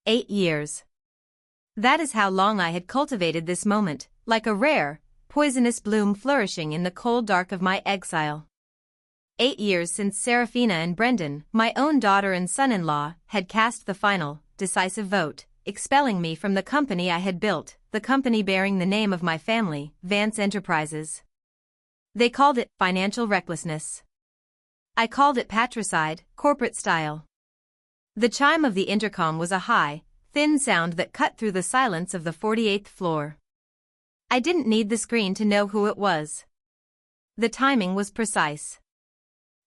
8 years. That is how long I had cultivated this moment, like a rare, poisonous bloom flourishing in the cold dark of my exile. 8 years since Serafina and Brendan, my own daughter and son-in-law, had cast the final, decisive vote, expelling me from the company I had built, the company bearing the name of my family, Vance Enterprises. They called it financial recklessness. I called it patricide, corporate style. The chime of the intercom was a high, thin sound that cut through the silence of the 48th floor. I didn't need the screen to know who it was. The timing was precise.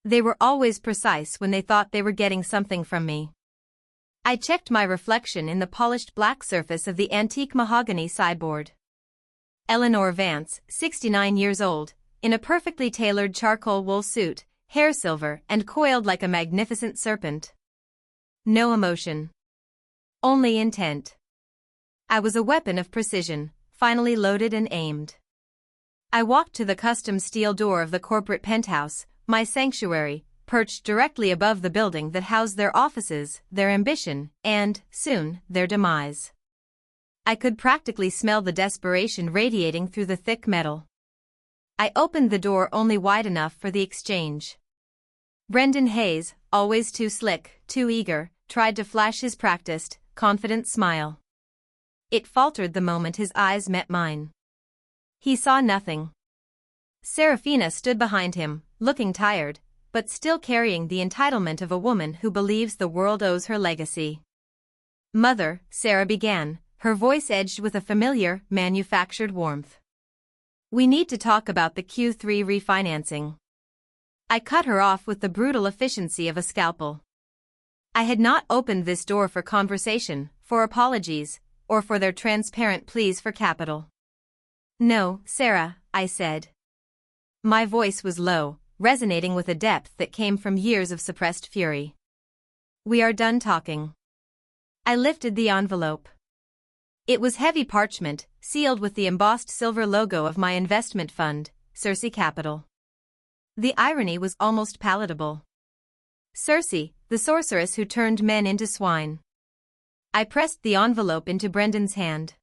They were always precise when they thought they were getting something from me. I checked my reflection in the polished black surface of the antique mahogany sideboard. Eleanor Vance, 69 years old, in a perfectly tailored charcoal wool suit, hair silver and coiled like a magnificent serpent. No emotion. Only intent. I was a weapon of precision, finally loaded and aimed. I walked to the custom steel door of the corporate penthouse, my sanctuary, perched directly above the building that housed their offices, their ambition, and, soon, their demise. I could practically smell the desperation radiating through the thick metal. I opened the door only wide enough for the exchange. Brendan Hayes, always too slick, too eager, tried to flash his practiced, confident smile. It faltered the moment his eyes met mine. He saw nothing. Serafina stood behind him, looking tired, but still carrying the entitlement of a woman who believes the world owes her legacy. "Mother," Sarah began, her voice edged with a familiar, manufactured warmth. "We need to talk about the Q3 refinancing." I cut her off with the brutal efficiency of a scalpel. I had not opened this door for conversation, for apologies, or for their transparent pleas for capital. "No, Sarah," I said. My voice was low, resonating with a depth that came from years of suppressed fury. "We are done talking." I lifted the envelope. It was heavy parchment, sealed with the embossed silver logo of my investment fund, Circe Capital. The irony was almost palatable. Circe, the sorceress who turned men into swine. I pressed the envelope into Brendan's hand.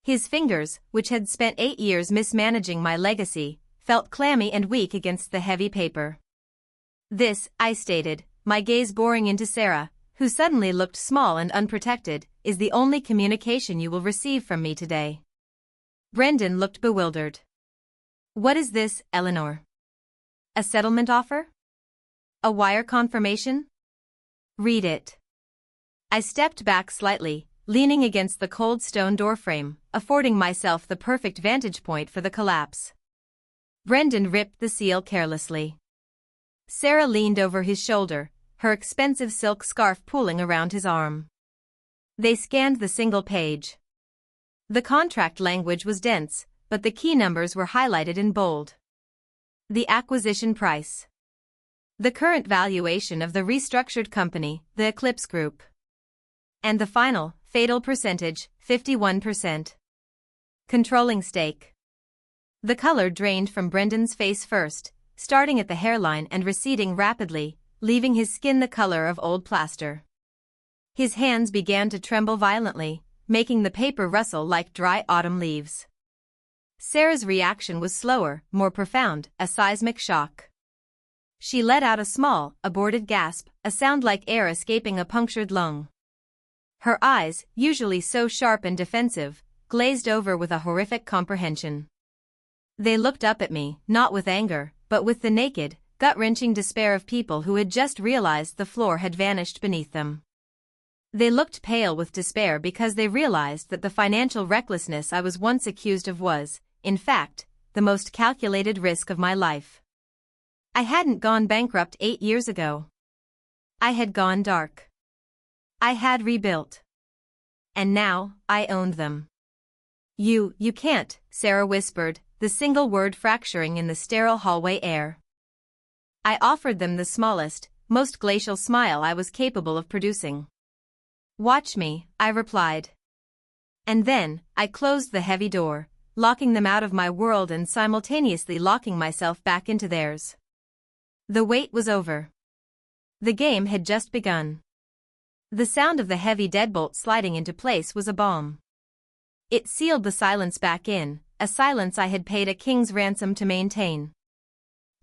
His fingers, which had spent 8 years mismanaging my legacy, felt clammy and weak against the heavy paper. "This," I stated, my gaze boring into Sarah, who suddenly looked small and unprotected, "is the only communication you will receive from me today." Brendan looked bewildered. "What is this, Eleanor? A settlement offer? A wire confirmation?" "Read it." I stepped back slightly, leaning against the cold stone doorframe, affording myself the perfect vantage point for the collapse. Brendan ripped the seal carelessly. Sarah leaned over his shoulder, her expensive silk scarf pooling around his arm. They scanned the single page. The contract language was dense, but the key numbers were highlighted in bold. The acquisition price. The current valuation of the restructured company, the Eclipse Group. And the final, fatal percentage, 51%. Controlling stake. The color drained from Brendan's face first, starting at the hairline and receding rapidly, leaving his skin the color of old plaster. His hands began to tremble violently, making the paper rustle like dry autumn leaves. Sarah's reaction was slower, more profound, a seismic shock. She let out a small, aborted gasp, a sound like air escaping a punctured lung. Her eyes, usually so sharp and defensive, glazed over with a horrific comprehension. They looked up at me, not with anger, but with the naked, gut-wrenching despair of people who had just realized the floor had vanished beneath them. They looked pale with despair because they realized that the financial recklessness I was once accused of was, in fact, the most calculated risk of my life. I hadn't gone bankrupt 8 years ago. I had gone dark. I had rebuilt. And now, I owned them. You can't," Sarah whispered, the single word fracturing in the sterile hallway air. I offered them the smallest, most glacial smile I was capable of producing. "Watch me," I replied. And then, I closed the heavy door, locking them out of my world and simultaneously locking myself back into theirs. The wait was over. The game had just begun. The sound of the heavy deadbolt sliding into place was a balm. It sealed the silence back in, a silence I had paid a king's ransom to maintain.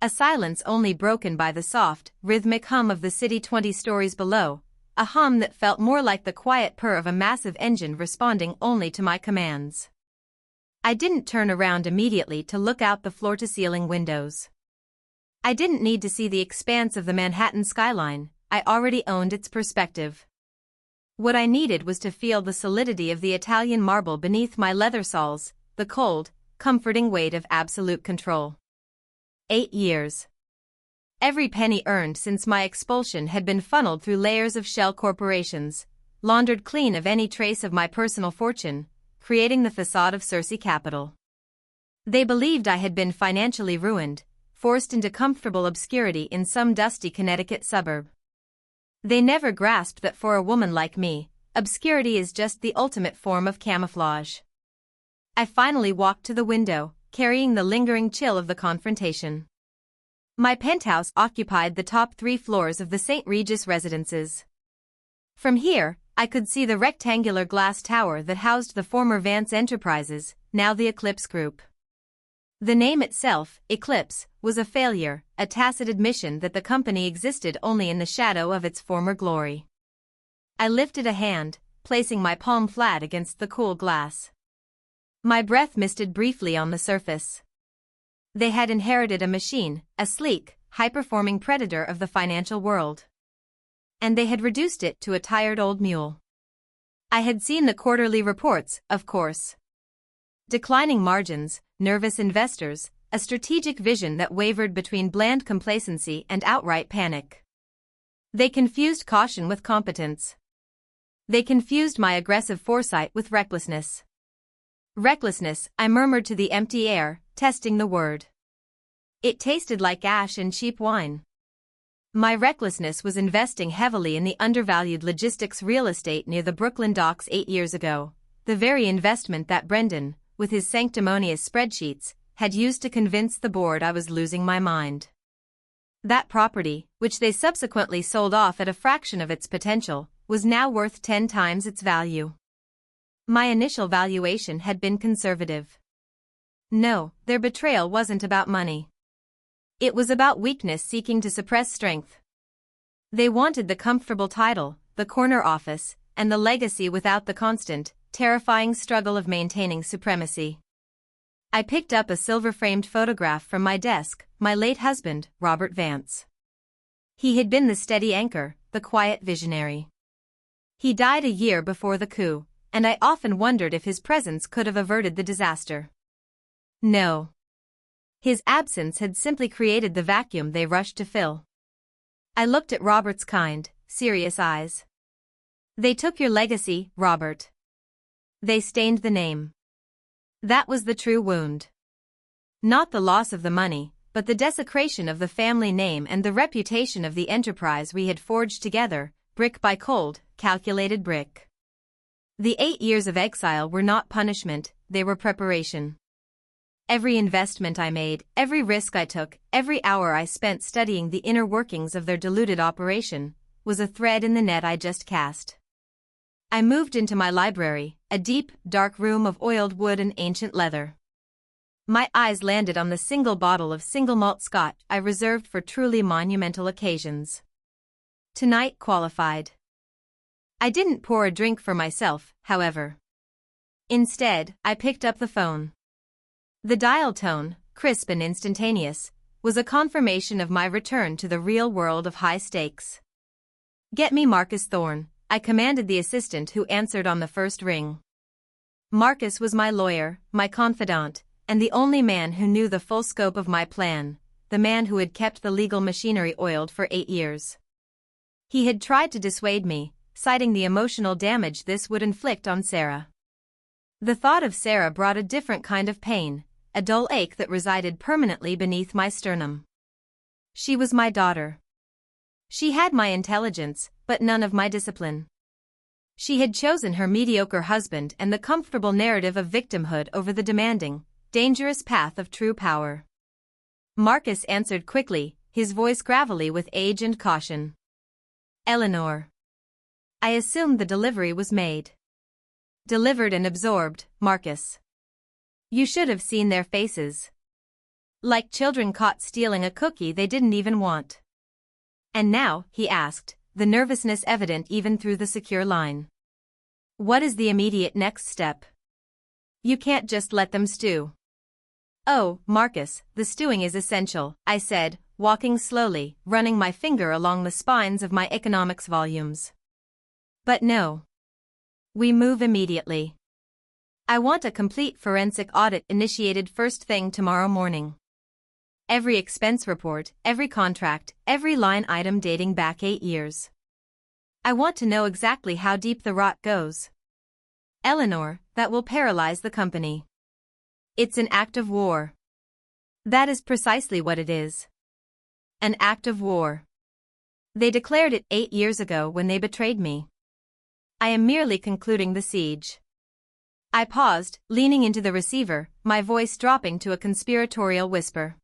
A silence only broken by the soft, rhythmic hum of the city 20 stories below, a hum that felt more like the quiet purr of a massive engine responding only to my commands. I didn't turn around immediately to look out the floor-to-ceiling windows. I didn't need to see the expanse of the Manhattan skyline, I already owned its perspective. What I needed was to feel the solidity of the Italian marble beneath my leather soles, the cold, comforting weight of absolute control. 8 years. Every penny earned since my expulsion had been funneled through layers of shell corporations, laundered clean of any trace of my personal fortune, creating the facade of Circe Capital. They believed I had been financially ruined, forced into comfortable obscurity in some dusty Connecticut suburb. They never grasped that for a woman like me, obscurity is just the ultimate form of camouflage. I finally walked to the window, carrying the lingering chill of the confrontation. My penthouse occupied the top 3 floors of the St. Regis residences. From here, I could see the rectangular glass tower that housed the former Vance Enterprises, now the Eclipse Group. The name itself, Eclipse, was a failure, a tacit admission that the company existed only in the shadow of its former glory. I lifted a hand, placing my palm flat against the cool glass. My breath misted briefly on the surface. They had inherited a machine, a sleek, high-performing predator of the financial world. And they had reduced it to a tired old mule. I had seen the quarterly reports, of course. Declining margins, nervous investors, a strategic vision that wavered between bland complacency and outright panic. They confused caution with competence. They confused my aggressive foresight with recklessness. Recklessness, I murmured to the empty air, testing the word. It tasted like ash and cheap wine. My recklessness was investing heavily in the undervalued logistics real estate near the Brooklyn docks 8 years ago, the very investment that Brendan, with his sanctimonious spreadsheets, had used to convince the board I was losing my mind. That property, which they subsequently sold off at a fraction of its potential, was now worth 10 times its value. My initial valuation had been conservative. No, their betrayal wasn't about money. It was about weakness seeking to suppress strength. They wanted the comfortable title, the corner office, and the legacy without the constant, terrifying struggle of maintaining supremacy. I picked up a silver-framed photograph from my desk, my late husband, Robert Vance. He had been the steady anchor, the quiet visionary. He died a year before the coup, and I often wondered if his presence could have averted the disaster. No. His absence had simply created the vacuum they rushed to fill. I looked at Robert's kind, serious eyes. They took your legacy, Robert. They stained the name. That was the true wound. Not the loss of the money, but the desecration of the family name and the reputation of the enterprise we had forged together, brick by cold, calculated brick. The 8 years of exile were not punishment, they were preparation. Every investment I made, every risk I took, every hour I spent studying the inner workings of their diluted operation, was a thread in the net I just cast. I moved into my library, a deep, dark room of oiled wood and ancient leather. My eyes landed on the single bottle of single malt Scotch I reserved for truly monumental occasions. Tonight qualified. I didn't pour a drink for myself, however. Instead, I picked up the phone. The dial tone, crisp and instantaneous, was a confirmation of my return to the real world of high stakes. "Get me Marcus Thorne," I commanded the assistant who answered on the first ring. Marcus was my lawyer, my confidant, and the only man who knew the full scope of my plan, the man who had kept the legal machinery oiled for 8 years. He had tried to dissuade me, citing the emotional damage this would inflict on Sarah. The thought of Sarah brought a different kind of pain, a dull ache that resided permanently beneath my sternum. She was my daughter. She had my intelligence, but none of my discipline. She had chosen her mediocre husband and the comfortable narrative of victimhood over the demanding, dangerous path of true power. Marcus answered quickly, his voice gravelly with age and caution. "Eleanor." I assumed the delivery was made. Delivered and absorbed, Marcus. You should have seen their faces. Like children caught stealing a cookie they didn't even want. And now, he asked, the nervousness evident even through the secure line. What is the immediate next step? You can't just let them stew. Oh, Marcus, the stewing is essential, I said, walking slowly, running my finger along the spines of my economics volumes. But no. We move immediately. I want a complete forensic audit initiated first thing tomorrow morning. Every expense report, every contract, every line item dating back 8 years. I want to know exactly how deep the rot goes. Eleanor, that will paralyze the company. It's an act of war. That is precisely what it is. An act of war. They declared it 8 years ago when they betrayed me. I am merely concluding the siege. I paused, leaning into the receiver, my voice dropping to a conspiratorial whisper.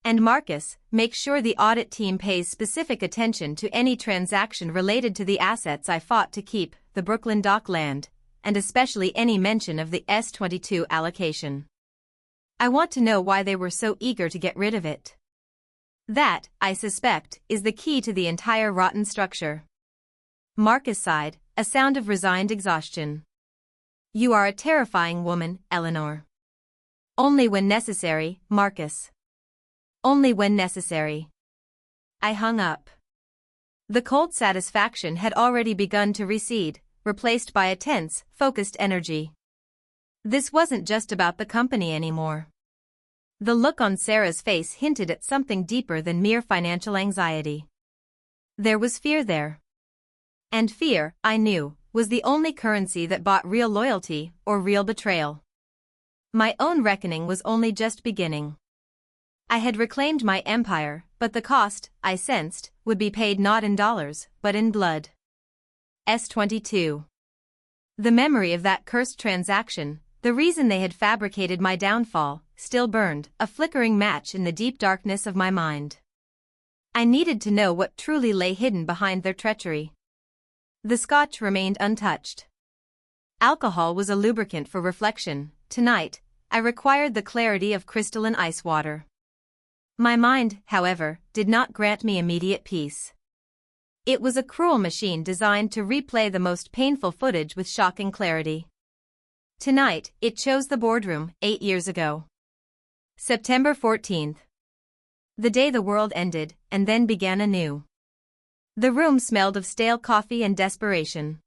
And Marcus, make sure the audit team pays specific attention to any transaction related to the assets I fought to keep, the Brooklyn Dock land, and especially any mention of the S-22 allocation. I want to know why they were so eager to get rid of it. That, I suspect, is the key to the entire rotten structure. Marcus sighed, a sound of resigned exhaustion. You are a terrifying woman, Eleanor. Only when necessary, Marcus. Only when necessary. I hung up. The cold satisfaction had already begun to recede, replaced by a tense, focused energy. This wasn't just about the company anymore. The look on Sarah's face hinted at something deeper than mere financial anxiety. There was fear there. And fear, I knew, was the only currency that bought real loyalty or real betrayal. My own reckoning was only just beginning. I had reclaimed my empire, but the cost, I sensed, would be paid not in dollars, but in blood. S-22. The memory of that cursed transaction, the reason they had fabricated my downfall, still burned, a flickering match in the deep darkness of my mind. I needed to know what truly lay hidden behind their treachery. The scotch remained untouched. Alcohol was a lubricant for reflection. Tonight, I required the clarity of crystalline ice water. My mind, however, did not grant me immediate peace. It was a cruel machine designed to replay the most painful footage with shocking clarity. Tonight, it chose the boardroom, 8 years ago. September 14th. The day the world ended, and then began anew. The room smelled of stale coffee and desperation.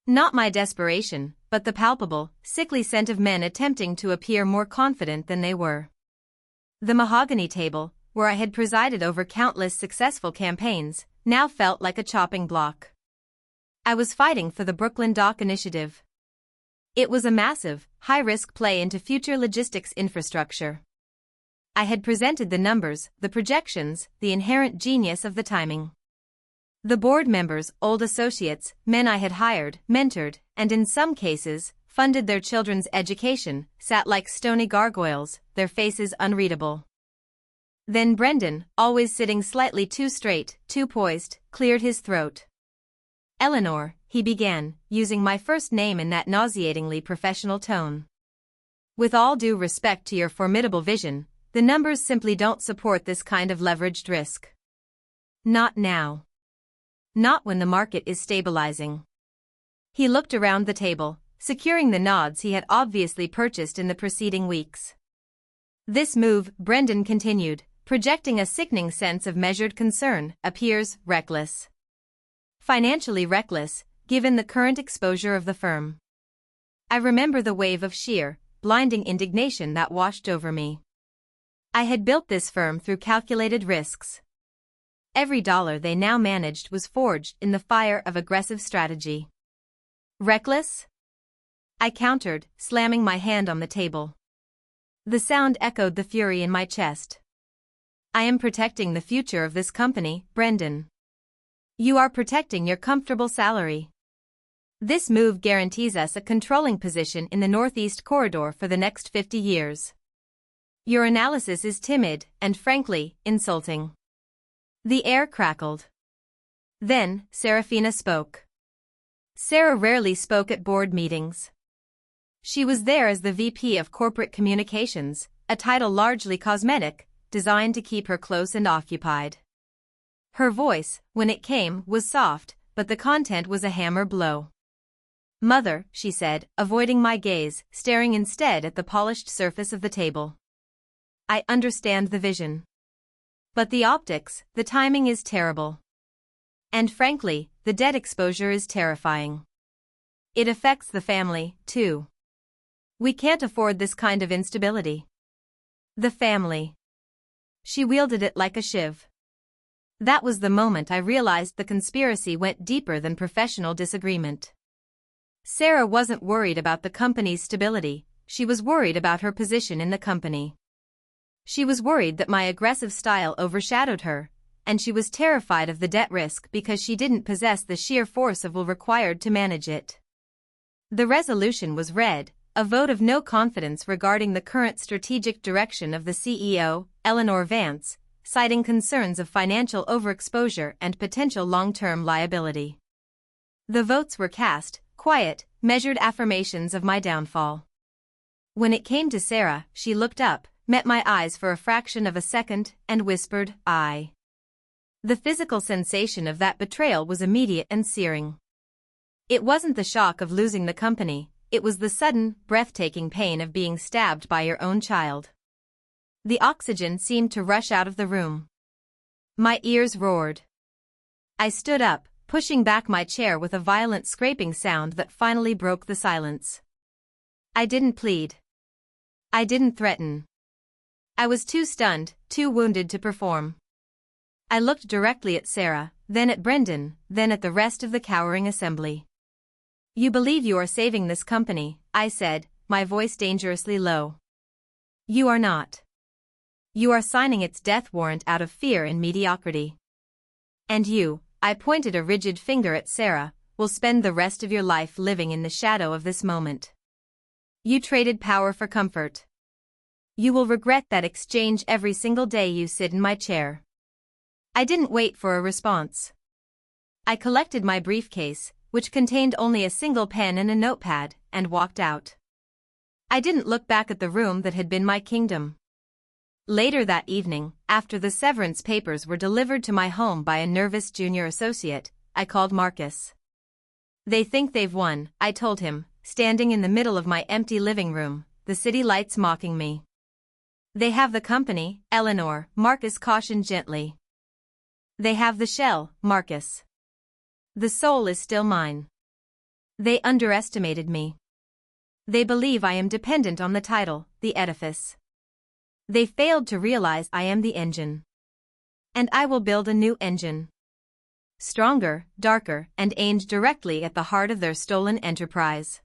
Not my desperation, but the palpable, sickly scent of men attempting to appear more confident than they were. The mahogany table, where I had presided over countless successful campaigns, now felt like a chopping block. I was fighting for the Brooklyn Dock initiative. It was a massive, high-risk play into future logistics infrastructure. I had presented the numbers, the projections, the inherent genius of the timing. The board members, old associates, men I had hired, mentored, and in some cases, funded their children's education, sat like stony gargoyles, their faces unreadable. Then Brendan, always sitting slightly too straight, too poised, cleared his throat. Eleanor, he began, using my first name in that nauseatingly professional tone. With all due respect to your formidable vision, the numbers simply don't support this kind of leveraged risk. Not now. Not when the market is stabilizing. He looked around the table, securing the nods he had obviously purchased in the preceding weeks. This move, Brendan continued, projecting a sickening sense of measured concern, appears reckless. Financially reckless, given the current exposure of the firm. I remember the wave of sheer, blinding indignation that washed over me. I had built this firm through calculated risks. Every dollar they now managed was forged in the fire of aggressive strategy. Reckless? I countered, slamming my hand on the table. The sound echoed the fury in my chest. I am protecting the future of this company, Brendan. You are protecting your comfortable salary. This move guarantees us a controlling position in the Northeast Corridor for the next 50 years. Your analysis is timid and, frankly, insulting. The air crackled. Then, Serafina spoke. Sarah rarely spoke at board meetings. She was there as the VP of Corporate Communications, a title largely cosmetic, designed to keep her close and occupied. Her voice, when it came, was soft, but the content was a hammer blow. "Mother," she said, avoiding my gaze, staring instead at the polished surface of the table. "I understand the vision. But the optics, the timing is terrible. And frankly, the debt exposure is terrifying. It affects the family, too. We can't afford this kind of instability." The family. She wielded it like a shiv. That was the moment I realized the conspiracy went deeper than professional disagreement. Sarah wasn't worried about the company's stability, she was worried about her position in the company. She was worried that my aggressive style overshadowed her, and she was terrified of the debt risk because she didn't possess the sheer force of will required to manage it. The resolution was read, a vote of no confidence regarding the current strategic direction of the CEO, Eleanor Vance, citing concerns of financial overexposure and potential long-term liability. The votes were cast, quiet, measured affirmations of my downfall. When it came to Sarah, she looked up, met my eyes for a fraction of a second, and whispered, "I." The physical sensation of that betrayal was immediate and searing. It wasn't the shock of losing the company, it was the sudden, breathtaking pain of being stabbed by your own child. The oxygen seemed to rush out of the room. My ears roared. I stood up, pushing back my chair with a violent scraping sound that finally broke the silence. I didn't plead. I didn't threaten. I was too stunned, too wounded to perform. I looked directly at Sarah, then at Brendan, then at the rest of the cowering assembly. "You believe you are saving this company," I said, my voice dangerously low. "You are not. You are signing its death warrant out of fear and mediocrity. And you," I pointed a rigid finger at Sarah, "will spend the rest of your life living in the shadow of this moment. You traded power for comfort. You will regret that exchange every single day you sit in my chair." I didn't wait for a response. I collected my briefcase, which contained only a single pen and a notepad, and walked out. I didn't look back at the room that had been my kingdom. Later that evening, after the severance papers were delivered to my home by a nervous junior associate, I called Marcus. "They think they've won," I told him, standing in the middle of my empty living room, the city lights mocking me. "They have the company, Eleanor," Marcus cautioned gently. "They have the shell, Marcus. The soul is still mine. They underestimated me. They believe I am dependent on the title, the edifice. They failed to realize I am the engine. And I will build a new engine. Stronger, darker, and aimed directly at the heart of their stolen enterprise."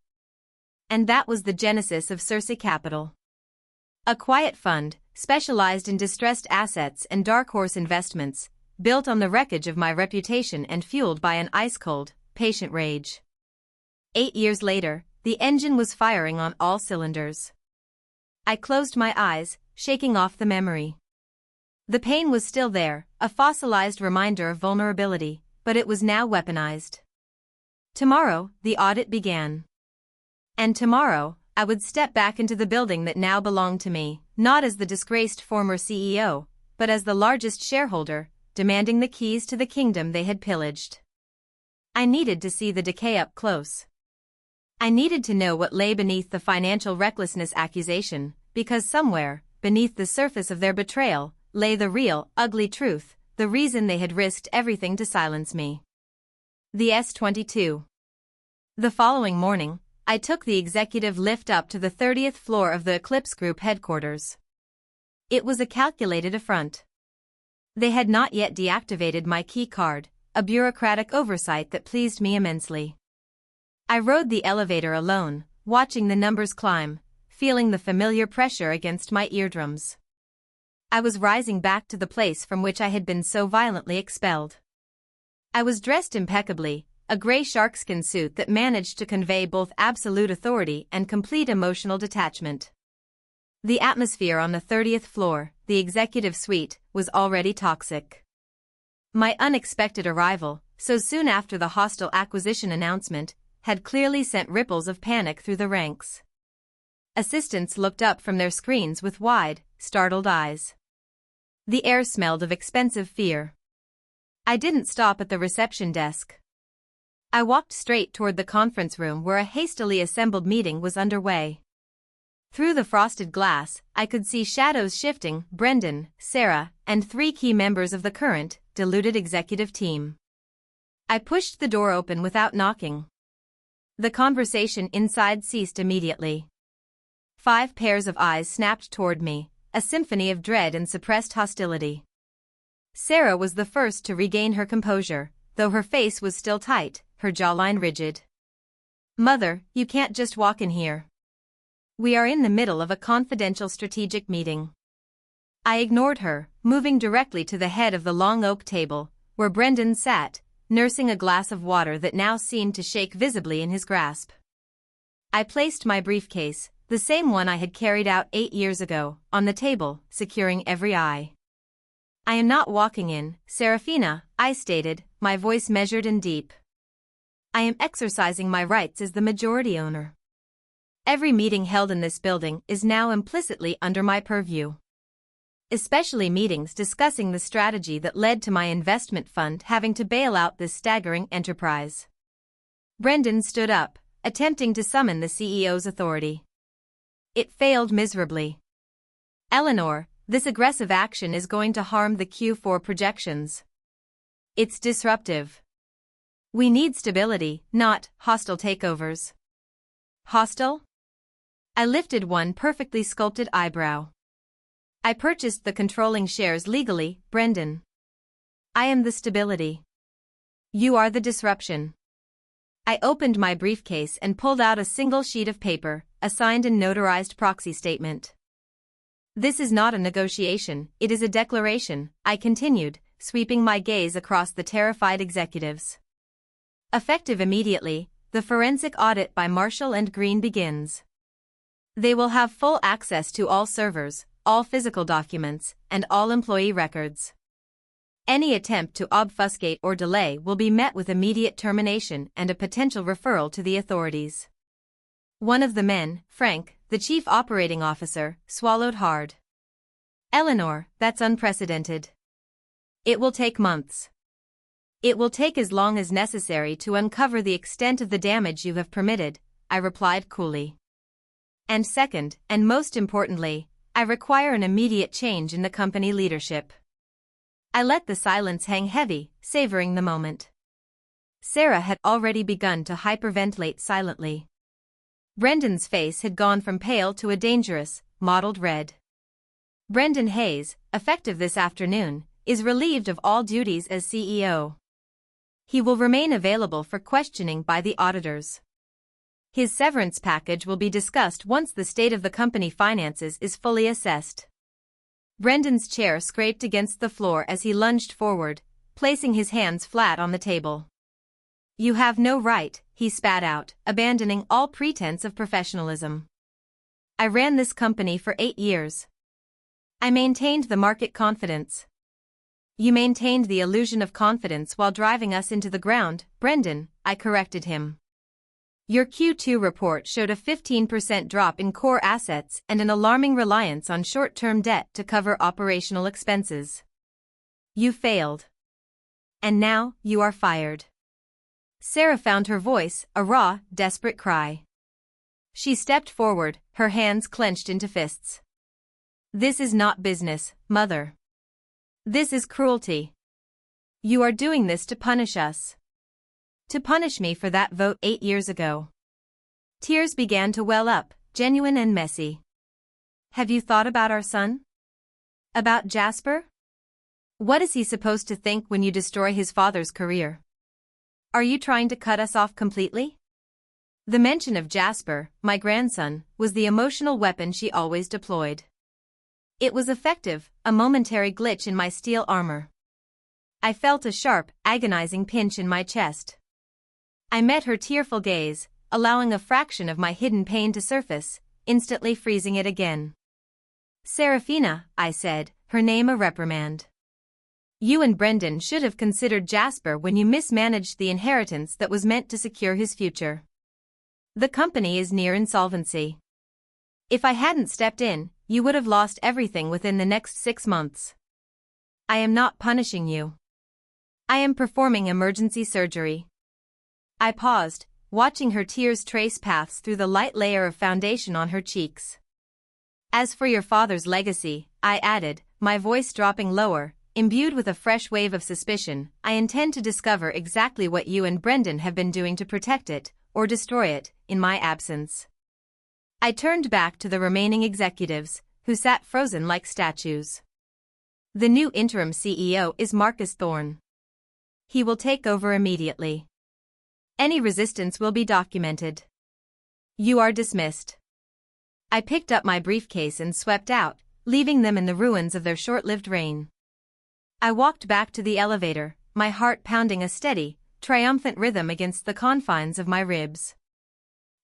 And that was the genesis of Circe Capital. A quiet fund, specialized in distressed assets and dark horse investments, built on the wreckage of my reputation and fueled by an ice-cold, patient rage. 8 years later, the engine was firing on all cylinders. I closed my eyes, shaking off the memory. The pain was still there, a fossilized reminder of vulnerability, but it was now weaponized. Tomorrow, the audit began. And tomorrow, I would step back into the building that now belonged to me, not as the disgraced former CEO, but as the largest shareholder, demanding the keys to the kingdom they had pillaged. I needed to see the decay up close. I needed to know what lay beneath the financial recklessness accusation, because somewhere, beneath the surface of their betrayal, lay the real, ugly truth, the reason they had risked everything to silence me. The S-22. The following morning, I took the executive lift up to the 30th floor of the Eclipse Group headquarters. It was a calculated affront. They had not yet deactivated my key card, a bureaucratic oversight that pleased me immensely. I rode the elevator alone, watching the numbers climb, feeling the familiar pressure against my eardrums. I was rising back to the place from which I had been so violently expelled. I was dressed impeccably, a gray sharkskin suit that managed to convey both absolute authority and complete emotional detachment. The atmosphere on the 30th floor, the executive suite, was already toxic. My unexpected arrival, so soon after the hostile acquisition announcement, had clearly sent ripples of panic through the ranks. Assistants looked up from their screens with wide, startled eyes. The air smelled of expensive fear. I didn't stop at the reception desk. I walked straight toward the conference room where a hastily assembled meeting was underway. Through the frosted glass, I could see shadows shifting: Brendan, Sarah, and 3 key members of the current, diluted executive team. I pushed the door open without knocking. The conversation inside ceased immediately. 5 pairs of eyes snapped toward me, a symphony of dread and suppressed hostility. Sarah was the first to regain her composure, though her face was still tight, her jawline rigid. "Mother, you can't just walk in here. We are in the middle of a confidential strategic meeting." I ignored her, moving directly to the head of the long oak table, where Brendan sat, nursing a glass of water that now seemed to shake visibly in his grasp. I placed my briefcase, the same one I had carried out 8 years ago, on the table, securing every eye. "I am not walking in, Serafina," I stated, my voice measured and deep. "I am exercising my rights as the majority owner. Every meeting held in this building is now implicitly under my purview. Especially meetings discussing the strategy that led to my investment fund having to bail out this staggering enterprise." Brendan stood up, attempting to summon the CEO's authority. It failed miserably. "Eleanor, this aggressive action is going to harm the Q4 projections. It's disruptive. We need stability, not hostile takeovers." "Hostile?" I lifted one perfectly sculpted eyebrow. "I purchased the controlling shares legally, Brendan. I am the stability. You are the disruption." I opened my briefcase and pulled out a single sheet of paper, a signed and notarized proxy statement. "This is not a negotiation, it is a declaration," I continued, sweeping my gaze across the terrified executives. "Effective immediately, the forensic audit by Marshall and Green begins. They will have full access to all servers, all physical documents, and all employee records. Any attempt to obfuscate or delay will be met with immediate termination and a potential referral to the authorities." One of the men, Frank, the chief operating officer, swallowed hard. "Eleanor, that's unprecedented. It will take months. It will take as long as necessary to uncover the extent of the damage you have permitted," I replied coolly. "And second, and most importantly, I require an immediate change in the company leadership." I let the silence hang heavy, savoring the moment. Sarah had already begun to hyperventilate silently. Brendan's face had gone from pale to a dangerous, mottled red. Brendan Hayes, effective this afternoon, is relieved of all duties as CEO. He will remain available for questioning by the auditors. His severance package will be discussed once the state of the company finances is fully assessed. Brendan's chair scraped against the floor as he lunged forward, placing his hands flat on the table. "You have no right," he spat out, abandoning all pretense of professionalism. "I ran this company for 8 years. I maintained the market confidence. You maintained the illusion of confidence while driving us into the ground, Brendan," I corrected him. "Your Q2 report showed a 15% drop in core assets and an alarming reliance on short-term debt to cover operational expenses. You failed. And now, you are fired." Sarah found her voice, a raw, desperate cry. She stepped forward, her hands clenched into fists. "This is not business, Mother. This is cruelty. You are doing this to punish us. To punish me for that vote 8 years ago." Tears began to well up, genuine and messy. "Have you thought about our son? About Jasper? What is he supposed to think when you destroy his father's career? Are you trying to cut us off completely?" The mention of Jasper, my grandson, was the emotional weapon she always deployed. It was effective, a momentary glitch in my steel armor. I felt a sharp, agonizing pinch in my chest. I met her tearful gaze, allowing a fraction of my hidden pain to surface, instantly freezing it again. "Serafina," I said, her name a reprimand. You and Brendan should have considered Jasper when you mismanaged the inheritance that was meant to secure his future. The company is near insolvency. If I hadn't stepped in, you would have lost everything within the next 6 months. I am not punishing you. I am performing emergency surgery. I paused, watching her tears trace paths through the light layer of foundation on her cheeks. As for your father's legacy, I added, my voice dropping lower, imbued with a fresh wave of suspicion, I intend to discover exactly what you and Brendan have been doing to protect it, or destroy it, in my absence. I turned back to the remaining executives, who sat frozen like statues. The new interim CEO is Marcus Thorne. He will take over immediately. Any resistance will be documented. You are dismissed. I picked up my briefcase and swept out, leaving them in the ruins of their short-lived reign. I walked back to the elevator, my heart pounding a steady, triumphant rhythm against the confines of my ribs.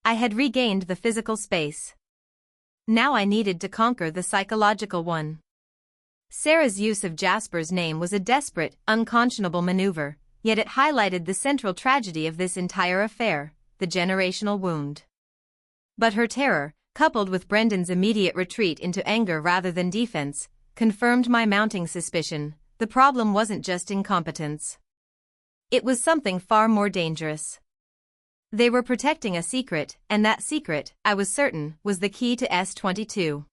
I had regained the physical space. Now I needed to conquer the psychological one. Sarah's use of Jasper's name was a desperate, unconscionable maneuver, yet it highlighted the central tragedy of this entire affair, the generational wound. But her terror, coupled with Brendan's immediate retreat into anger rather than defense, confirmed my mounting suspicion. The problem wasn't just incompetence. It was something far more dangerous. They were protecting a secret, and that secret, I was certain, was the key to S22.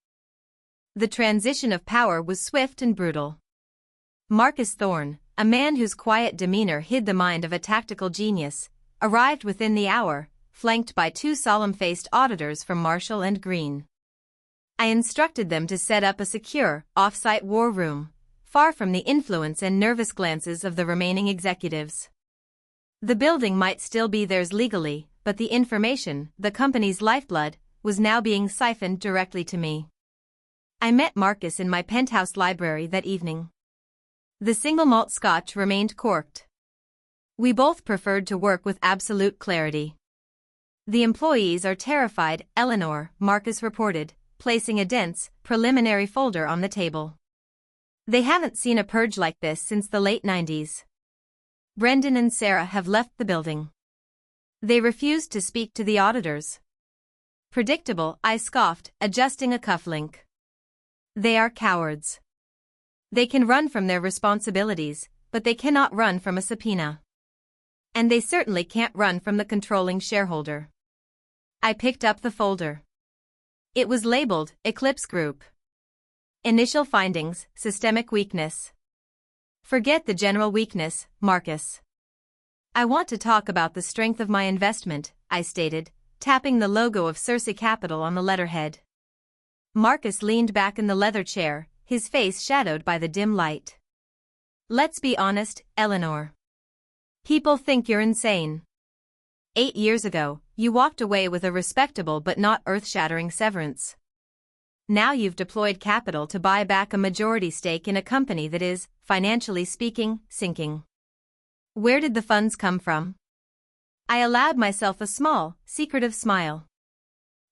The transition of power was swift and brutal. Marcus Thorne, a man whose quiet demeanor hid the mind of a tactical genius, arrived within the hour, flanked by 2 solemn-faced auditors from Marshall and Green. I instructed them to set up a secure, off-site war room, far from the influence and nervous glances of the remaining executives. The building might still be theirs legally, but the information, the company's lifeblood, was now being siphoned directly to me. I met Marcus in my penthouse library that evening. The single malt scotch remained corked. We both preferred to work with absolute clarity. The employees are terrified, Eleanor, Marcus reported, placing a dense, preliminary folder on the table. They haven't seen a purge like this since the late 90s. Brendan and Sarah have left the building. They refused to speak to the auditors. Predictable, I scoffed, adjusting a cufflink. They are cowards. They can run from their responsibilities, but they cannot run from a subpoena. And they certainly can't run from the controlling shareholder. I picked up the folder. It was labeled, Eclipse Group. Initial findings, systemic weakness. Forget the general weakness, Marcus. I want to talk about the strength of my investment, I stated, tapping the logo of Circe Capital on the letterhead. Marcus leaned back in the leather chair, his face shadowed by the dim light. Let's be honest, Eleanor. People think you're insane. 8 years ago, you walked away with a respectable but not earth-shattering severance. Now you've deployed capital to buy back a majority stake in a company that is, financially speaking, sinking. Where did the funds come from? I allowed myself a small, secretive smile.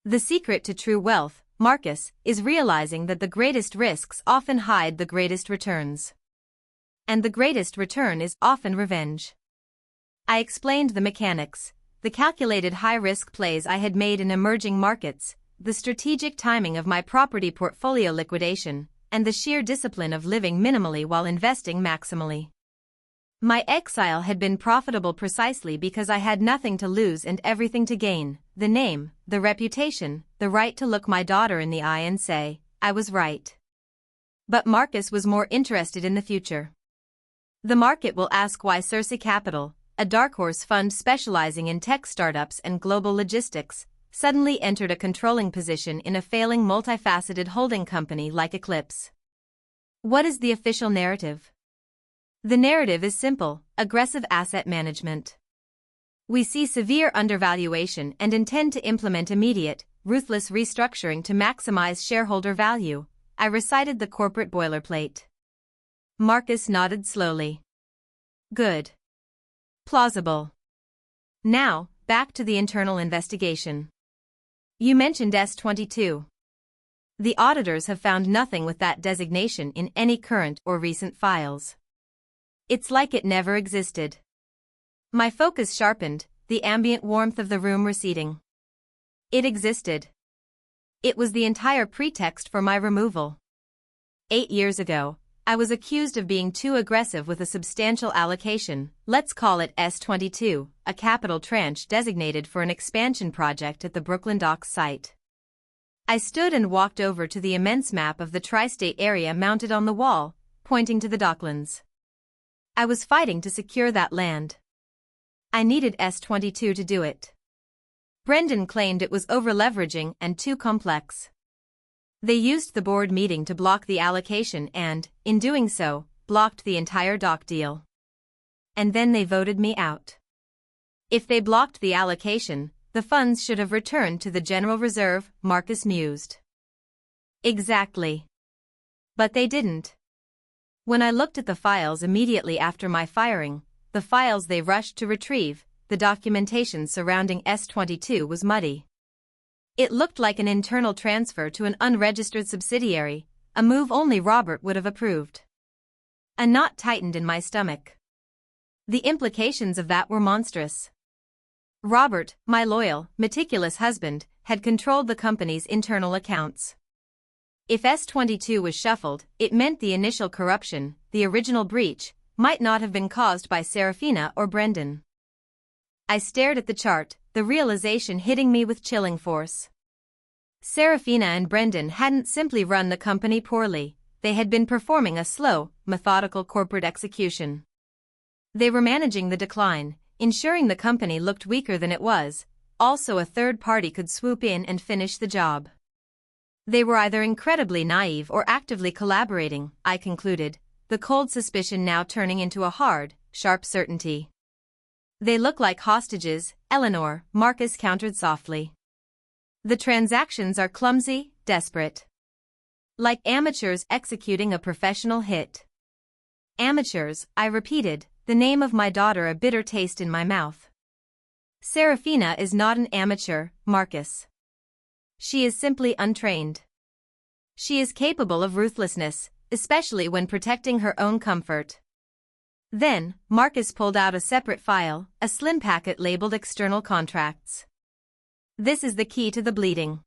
The secret to true wealth, Marcus, is realizing that the greatest risks often hide the greatest returns. And the greatest return is often revenge. I explained the mechanics, the calculated high-risk plays I had made in emerging markets, the strategic timing of my property portfolio liquidation, and the sheer discipline of living minimally while investing maximally. My exile had been profitable precisely because I had nothing to lose and everything to gain, the name, the reputation, the right to look my daughter in the eye and say, I was right. But Marcus was more interested in the future. The market will ask why Circe Capital, a dark horse fund specializing in tech startups and global logistics, suddenly entered a controlling position in a failing multifaceted holding company like Eclipse. What is the official narrative? The narrative is simple, aggressive asset management. We see severe undervaluation and intend to implement immediate, ruthless restructuring to maximize shareholder value. I recited the corporate boilerplate. Marcus nodded slowly. Good. Plausible. Now, back to the internal investigation. You mentioned S22. The auditors have found nothing with that designation in any current or recent files. It's like it never existed. My focus sharpened, the ambient warmth of the room receding. It existed. It was the entire pretext for my removal. 8 years ago, I was accused of being too aggressive with a substantial allocation, let's call it S22, a capital tranche designated for an expansion project at the Brooklyn Docks site. I stood and walked over to the immense map of the tri-state area mounted on the wall, pointing to the docklands. I was fighting to secure that land. I needed S22 to do it. Brendan claimed it was over-leveraging and too complex. They used the board meeting to block the allocation and, in doing so, blocked the entire dock deal. And then they voted me out. If they blocked the allocation, the funds should have returned to the General Reserve, Marcus mused. Exactly. But they didn't. When I looked at the files immediately after my firing, the files they rushed to retrieve, the documentation surrounding S22 was muddy. It looked like an internal transfer to an unregistered subsidiary, a move only Robert would have approved. A knot tightened in my stomach. The implications of that were monstrous. Robert, my loyal, meticulous husband, had controlled the company's internal accounts. If S22 was shuffled, it meant the initial corruption, the original breach, might not have been caused by Serafina or Brendan. I stared at the chart, the realization hitting me with chilling force. Serafina and Brendan hadn't simply run the company poorly, they had been performing a slow, methodical corporate execution. They were managing the decline, ensuring the company looked weaker than it was, also a third party could swoop in and finish the job. They were either incredibly naive or actively collaborating, I concluded, the cold suspicion now turning into a hard, sharp certainty. They look like hostages, Eleanor, Marcus countered softly. The transactions are clumsy, desperate. Like amateurs executing a professional hit. Amateurs, I repeated, the name of my daughter a bitter taste in my mouth. Serafina is not an amateur, Marcus. She is simply untrained. She is capable of ruthlessness, especially when protecting her own comfort. Then, Marcus pulled out a separate file, a slim packet labeled External Contracts. This is the key to the bleeding.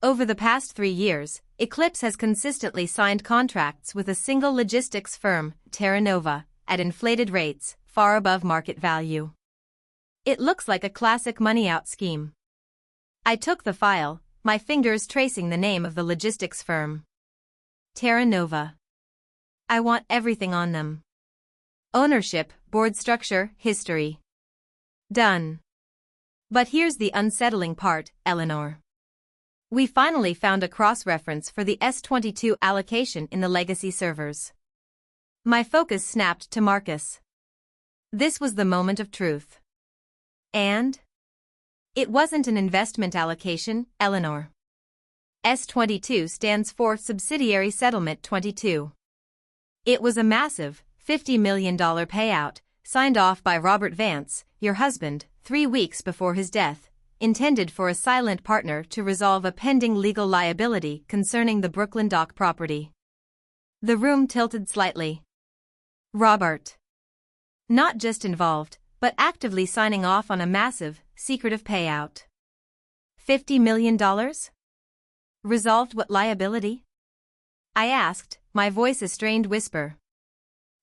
Over the past 3 years, Eclipse has consistently signed contracts with a single logistics firm, Terra Nova, at inflated rates, far above market value. It looks like a classic money-out scheme. I took the file, my fingers tracing the name of the logistics firm. Terra Nova. I want everything on them. Ownership, board structure, history. Done. But here's the unsettling part, Eleanor. We finally found a cross-reference for the S22 allocation in the legacy servers. My focus snapped to Marcus. This was the moment of truth. And? It wasn't an investment allocation, Eleanor. S22 stands for Subsidiary Settlement 22. It was a massive, $50 million payout, signed off by Robert Vance, your husband, 3 weeks before his death, intended for a silent partner to resolve a pending legal liability concerning the Brooklyn Dock property. The room tilted slightly. Robert. Not just involved, but actively signing off on a massive, secretive payout. $50 million? Resolved what liability? I asked, my voice a strained whisper.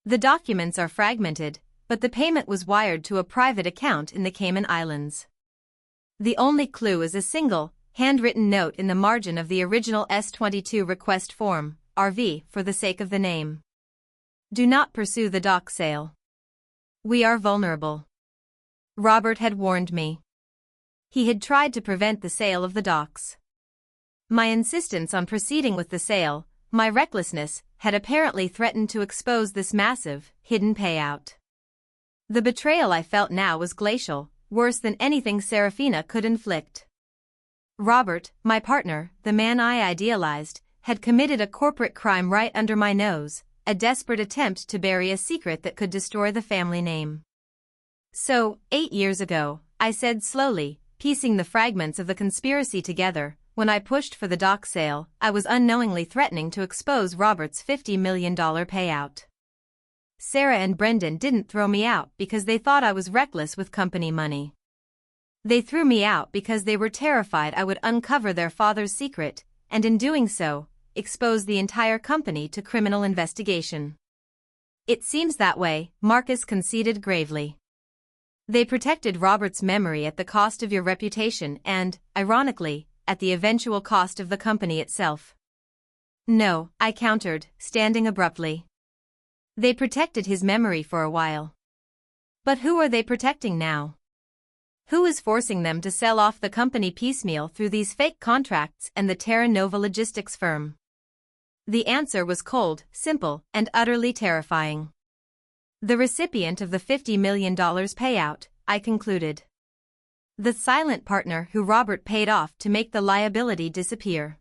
The documents are fragmented, but the payment was wired to a private account in the Cayman Islands. The only clue is a single, handwritten note in the margin of the original S22 request form, RV, for the sake of the name. Do not pursue the dock sale. We are vulnerable. Robert had warned me. He had tried to prevent the sale of the docks. My insistence on proceeding with the sale, my recklessness, had apparently threatened to expose this massive, hidden payout. The betrayal I felt now was glacial, worse than anything Serafina could inflict. Robert, my partner, the man I idealized, had committed a corporate crime right under my nose, a desperate attempt to bury a secret that could destroy the family name. So, 8 years ago, I said slowly, piecing the fragments of the conspiracy together, when I pushed for the dock sale, I was unknowingly threatening to expose Robert's $50 million payout. Sarah and Brendan didn't throw me out because they thought I was reckless with company money. They threw me out because they were terrified I would uncover their father's secret, and in doing so, expose the entire company to criminal investigation. It seems that way, Marcus conceded gravely. They protected Robert's memory at the cost of your reputation and, ironically, at the eventual cost of the company itself. No, I countered, standing abruptly. They protected his memory for a while. But who are they protecting now? Who is forcing them to sell off the company piecemeal through these fake contracts and the Terra Nova logistics firm? The answer was cold, simple, and utterly terrifying. The recipient of the $50 million payout, I concluded. The silent partner who Robert paid off to make the liability disappear.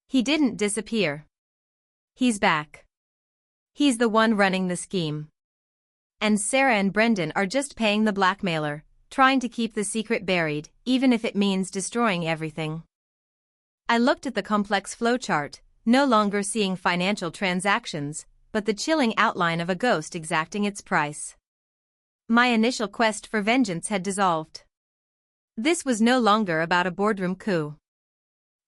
He didn't disappear. He's back. He's the one running the scheme. And Sarah and Brendan are just paying the blackmailer, trying to keep the secret buried, even if it means destroying everything. I looked at the complex flowchart, no longer seeing financial transactions, but the chilling outline of a ghost exacting its price. My initial quest for vengeance had dissolved. This was no longer about a boardroom coup.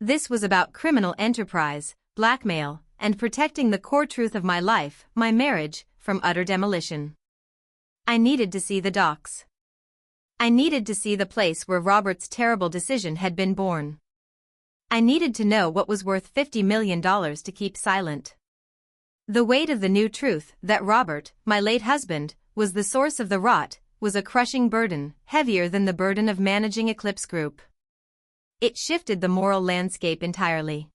This was about criminal enterprise, blackmail, and protecting the core truth of my life, my marriage, from utter demolition. I needed to see the docks. I needed to see the place where Robert's terrible decision had been born. I needed to know what was worth $50 million to keep silent. The weight of the new truth that Robert, my late husband, was the source of the rot, was a crushing burden, heavier than the burden of managing Eclipse Group. It shifted the moral landscape entirely.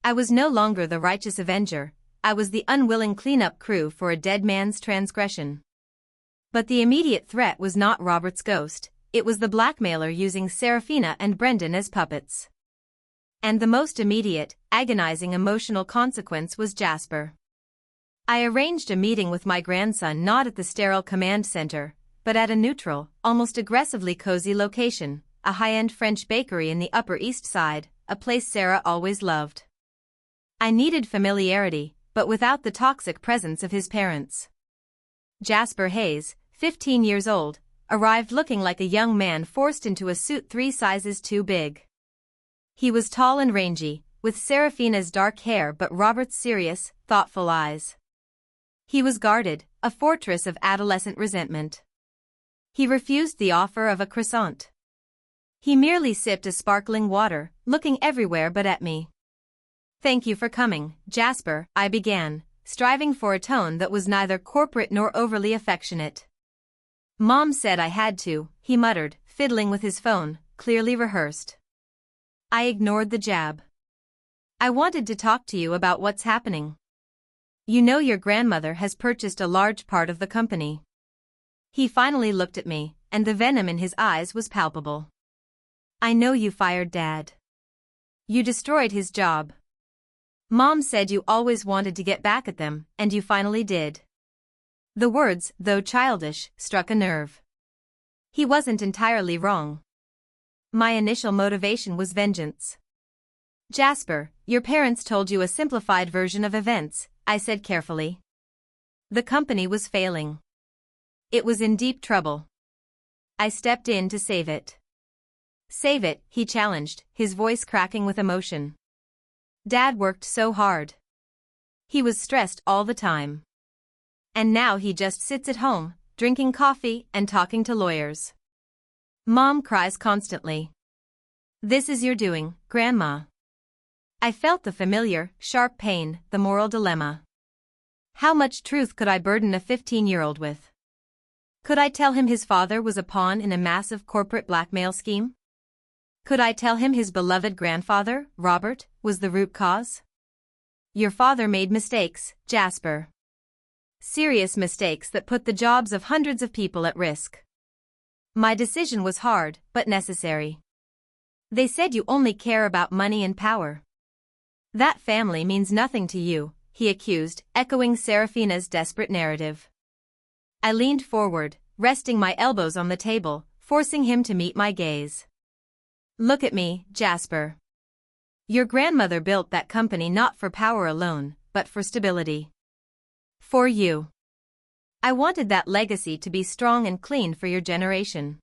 I was no longer the righteous avenger, I was the unwilling cleanup crew for a dead man's transgression. But the immediate threat was not Robert's ghost, it was the blackmailer using Serafina and Brendan as puppets. And the most immediate, agonizing emotional consequence was Jasper. I arranged a meeting with my grandson not at the sterile command center, but at a neutral, almost aggressively cozy location, a high-end French bakery in the Upper East Side, a place Sarah always loved. I needed familiarity, but without the toxic presence of his parents. Jasper Hayes, 15 years old, arrived looking like a young man forced into a suit 3 sizes too big. He was tall and rangy, with Serafina's dark hair but Robert's serious, thoughtful eyes. He was guarded, a fortress of adolescent resentment. He refused the offer of a croissant. He merely sipped a sparkling water, looking everywhere but at me. "Thank you for coming, Jasper," I began, striving for a tone that was neither corporate nor overly affectionate. "Mom said I had to," he muttered, fiddling with his phone, clearly rehearsed. I ignored the jab. "I wanted to talk to you about what's happening. You know your grandmother has purchased a large part of the company." He finally looked at me, and the venom in his eyes was palpable. "I know you fired Dad. You destroyed his job. Mom said you always wanted to get back at them, and you finally did." The words, though childish, struck a nerve. He wasn't entirely wrong. My initial motivation was vengeance. "Jasper, your parents told you a simplified version of events," I said carefully. The company was failing. It was in deep trouble. I stepped in to save it. "Save it," he challenged, his voice cracking with emotion. "Dad worked so hard. He was stressed all the time. And now he just sits at home, drinking coffee and talking to lawyers. Mom cries constantly. This is your doing, Grandma." I felt the familiar, sharp pain, the moral dilemma. How much truth could I burden a 15-year-old with? Could I tell him his father was a pawn in a massive corporate blackmail scheme? Could I tell him his beloved grandfather, Robert, was the root cause? "Your father made mistakes, Jasper. Serious mistakes that put the jobs of hundreds of people at risk." My decision was hard, but necessary. "They said you only care about money and power. That family means nothing to you," he accused, echoing Serafina's desperate narrative. I leaned forward, resting my elbows on the table, forcing him to meet my gaze. "Look at me, Jasper. Your grandmother built that company not for power alone, but for stability. For you. I wanted that legacy to be strong and clean for your generation.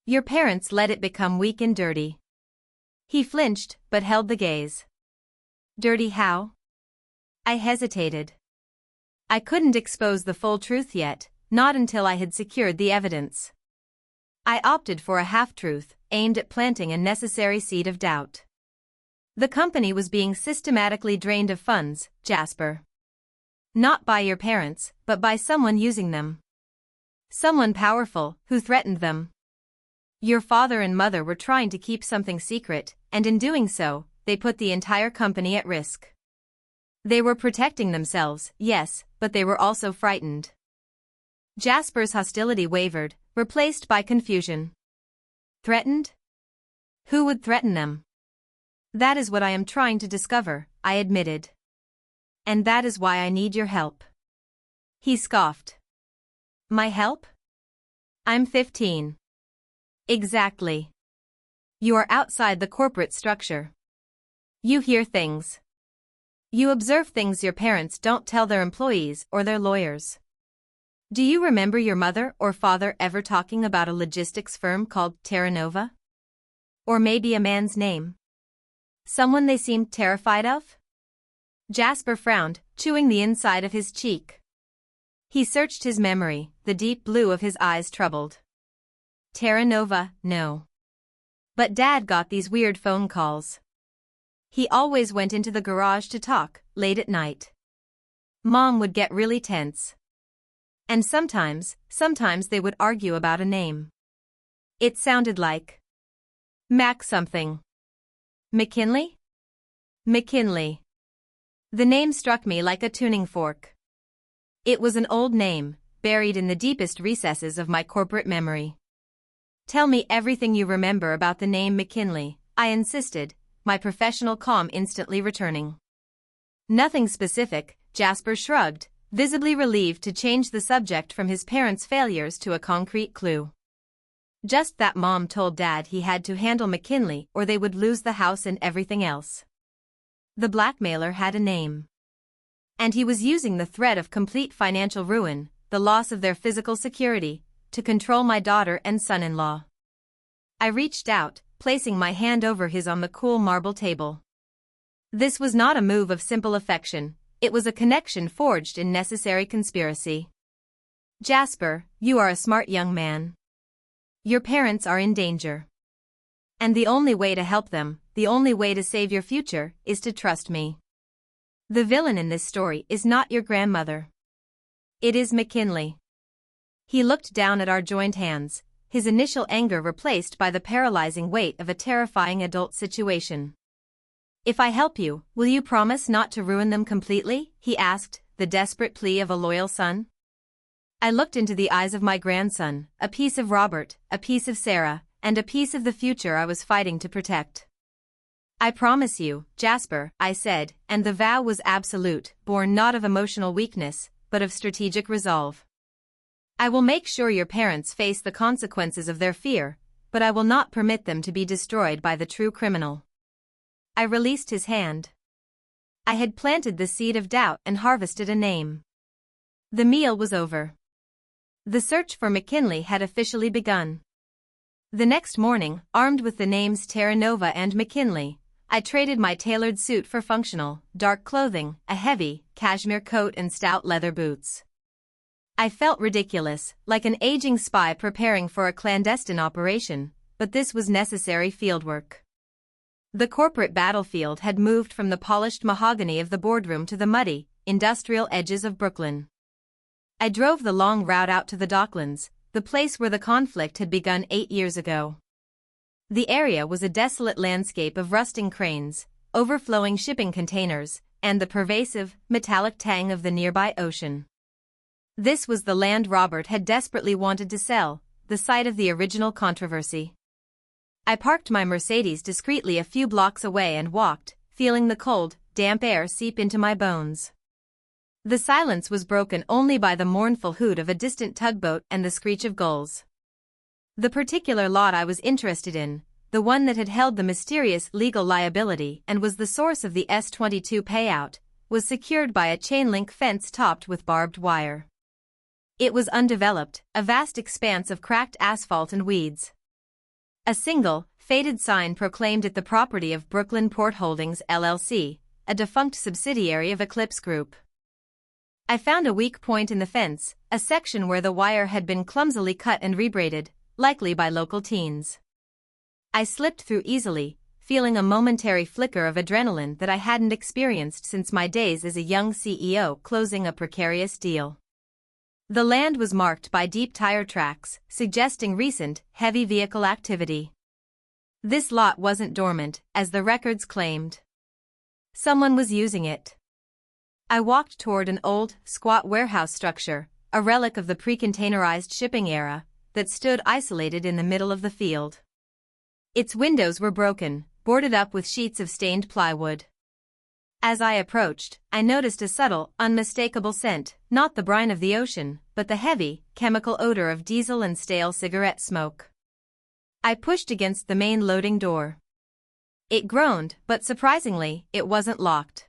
Your parents let it become weak and dirty. He flinched, but held the gaze. Dirty how? I hesitated. I couldn't expose the full truth yet, not until I had secured the evidence. I opted for a half-truth, aimed at planting a necessary seed of doubt. The company was being systematically drained of funds, Jasper. Not by your parents, but by someone using them. Someone powerful, who threatened them. Your father and mother were trying to keep something secret, and in doing so, they put the entire company at risk. They were protecting themselves, yes, but they were also frightened. Jasper's hostility wavered, replaced by confusion. Threatened? Who would threaten them? That is what I am trying to discover, I admitted. And that is why I need your help. He scoffed. My help? I'm 15. Exactly. You are outside the corporate structure. You hear things. You observe things your parents don't tell their employees or their lawyers. Do you remember your mother or father ever talking about a logistics firm called Terra Nova? Or maybe a man's name? Someone they seemed terrified of? Jasper frowned, chewing the inside of his cheek. He searched his memory, the deep blue of his eyes troubled. Terra Nova, no. But Dad got these weird phone calls. He always went into the garage to talk, late at night. Mom would get really tense. And sometimes they would argue about a name. It sounded like Mac something. McKinley? McKinley. The name struck me like a tuning fork. It was an old name, buried in the deepest recesses of my corporate memory. Tell me everything you remember about the name McKinley, I insisted, my professional calm instantly returning. Nothing specific, Jasper shrugged, visibly relieved to change the subject from his parents' failures to a concrete clue. Just that Mom told Dad he had to handle McKinley or they would lose the house and everything else. The blackmailer had a name. And he was using the threat of complete financial ruin, the loss of their physical security, to control my daughter and son-in-law. I reached out, placing my hand over his on the cool marble table. This was not a move of simple affection, it was a connection forged in necessary conspiracy. Jasper, you are a smart young man. Your parents are in danger. And the only way to help them, the only way to save your future, is to trust me. The villain in this story is not your grandmother. It is McKinley. He looked down at our joined hands, his initial anger replaced by the paralyzing weight of a terrifying adult situation. If I help you, will you promise not to ruin them completely? He asked, the desperate plea of a loyal son. I looked into the eyes of my grandson, a piece of Robert, a piece of Sarah, and a piece of the future I was fighting to protect. I promise you, Jasper, I said, and the vow was absolute, born not of emotional weakness, but of strategic resolve. I will make sure your parents face the consequences of their fear, but I will not permit them to be destroyed by the true criminal. I released his hand. I had planted the seed of doubt and harvested a name. The meal was over. The search for McKinley had officially begun. The next morning, armed with the names Terra Nova and McKinley, I traded my tailored suit for functional, dark clothing, a heavy, cashmere coat and stout leather boots. I felt ridiculous, like an aging spy preparing for a clandestine operation, but this was necessary fieldwork. The corporate battlefield had moved from the polished mahogany of the boardroom to the muddy, industrial edges of Brooklyn. I drove the long route out to the Docklands, the place where the conflict had begun 8 years ago. The area was a desolate landscape of rusting cranes, overflowing shipping containers, and the pervasive, metallic tang of the nearby ocean. This was the land Robert had desperately wanted to sell, the site of the original controversy. I parked my Mercedes discreetly a few blocks away and walked, feeling the cold, damp air seep into my bones. The silence was broken only by the mournful hoot of a distant tugboat and the screech of gulls. The particular lot I was interested in, the one that had held the mysterious legal liability and was the source of the S-22 payout, was secured by a chain-link fence topped with barbed wire. It was undeveloped, a vast expanse of cracked asphalt and weeds. A single, faded sign proclaimed it the property of Brooklyn Port Holdings LLC, a defunct subsidiary of Eclipse Group. I found a weak point in the fence, a section where the wire had been clumsily cut and rebraided, likely by local teens. I slipped through easily, feeling a momentary flicker of adrenaline that I hadn't experienced since my days as a young CEO closing a precarious deal. The land was marked by deep tire tracks, suggesting recent, heavy vehicle activity. This lot wasn't dormant, as the records claimed. Someone was using it. I walked toward an old, squat warehouse structure, a relic of the pre-containerized shipping era, that stood isolated in the middle of the field. Its windows were broken, boarded up with sheets of stained plywood. As I approached, I noticed a subtle, unmistakable scent, not the brine of the ocean, but the heavy, chemical odor of diesel and stale cigarette smoke. I pushed against the main loading door. It groaned, but surprisingly, it wasn't locked.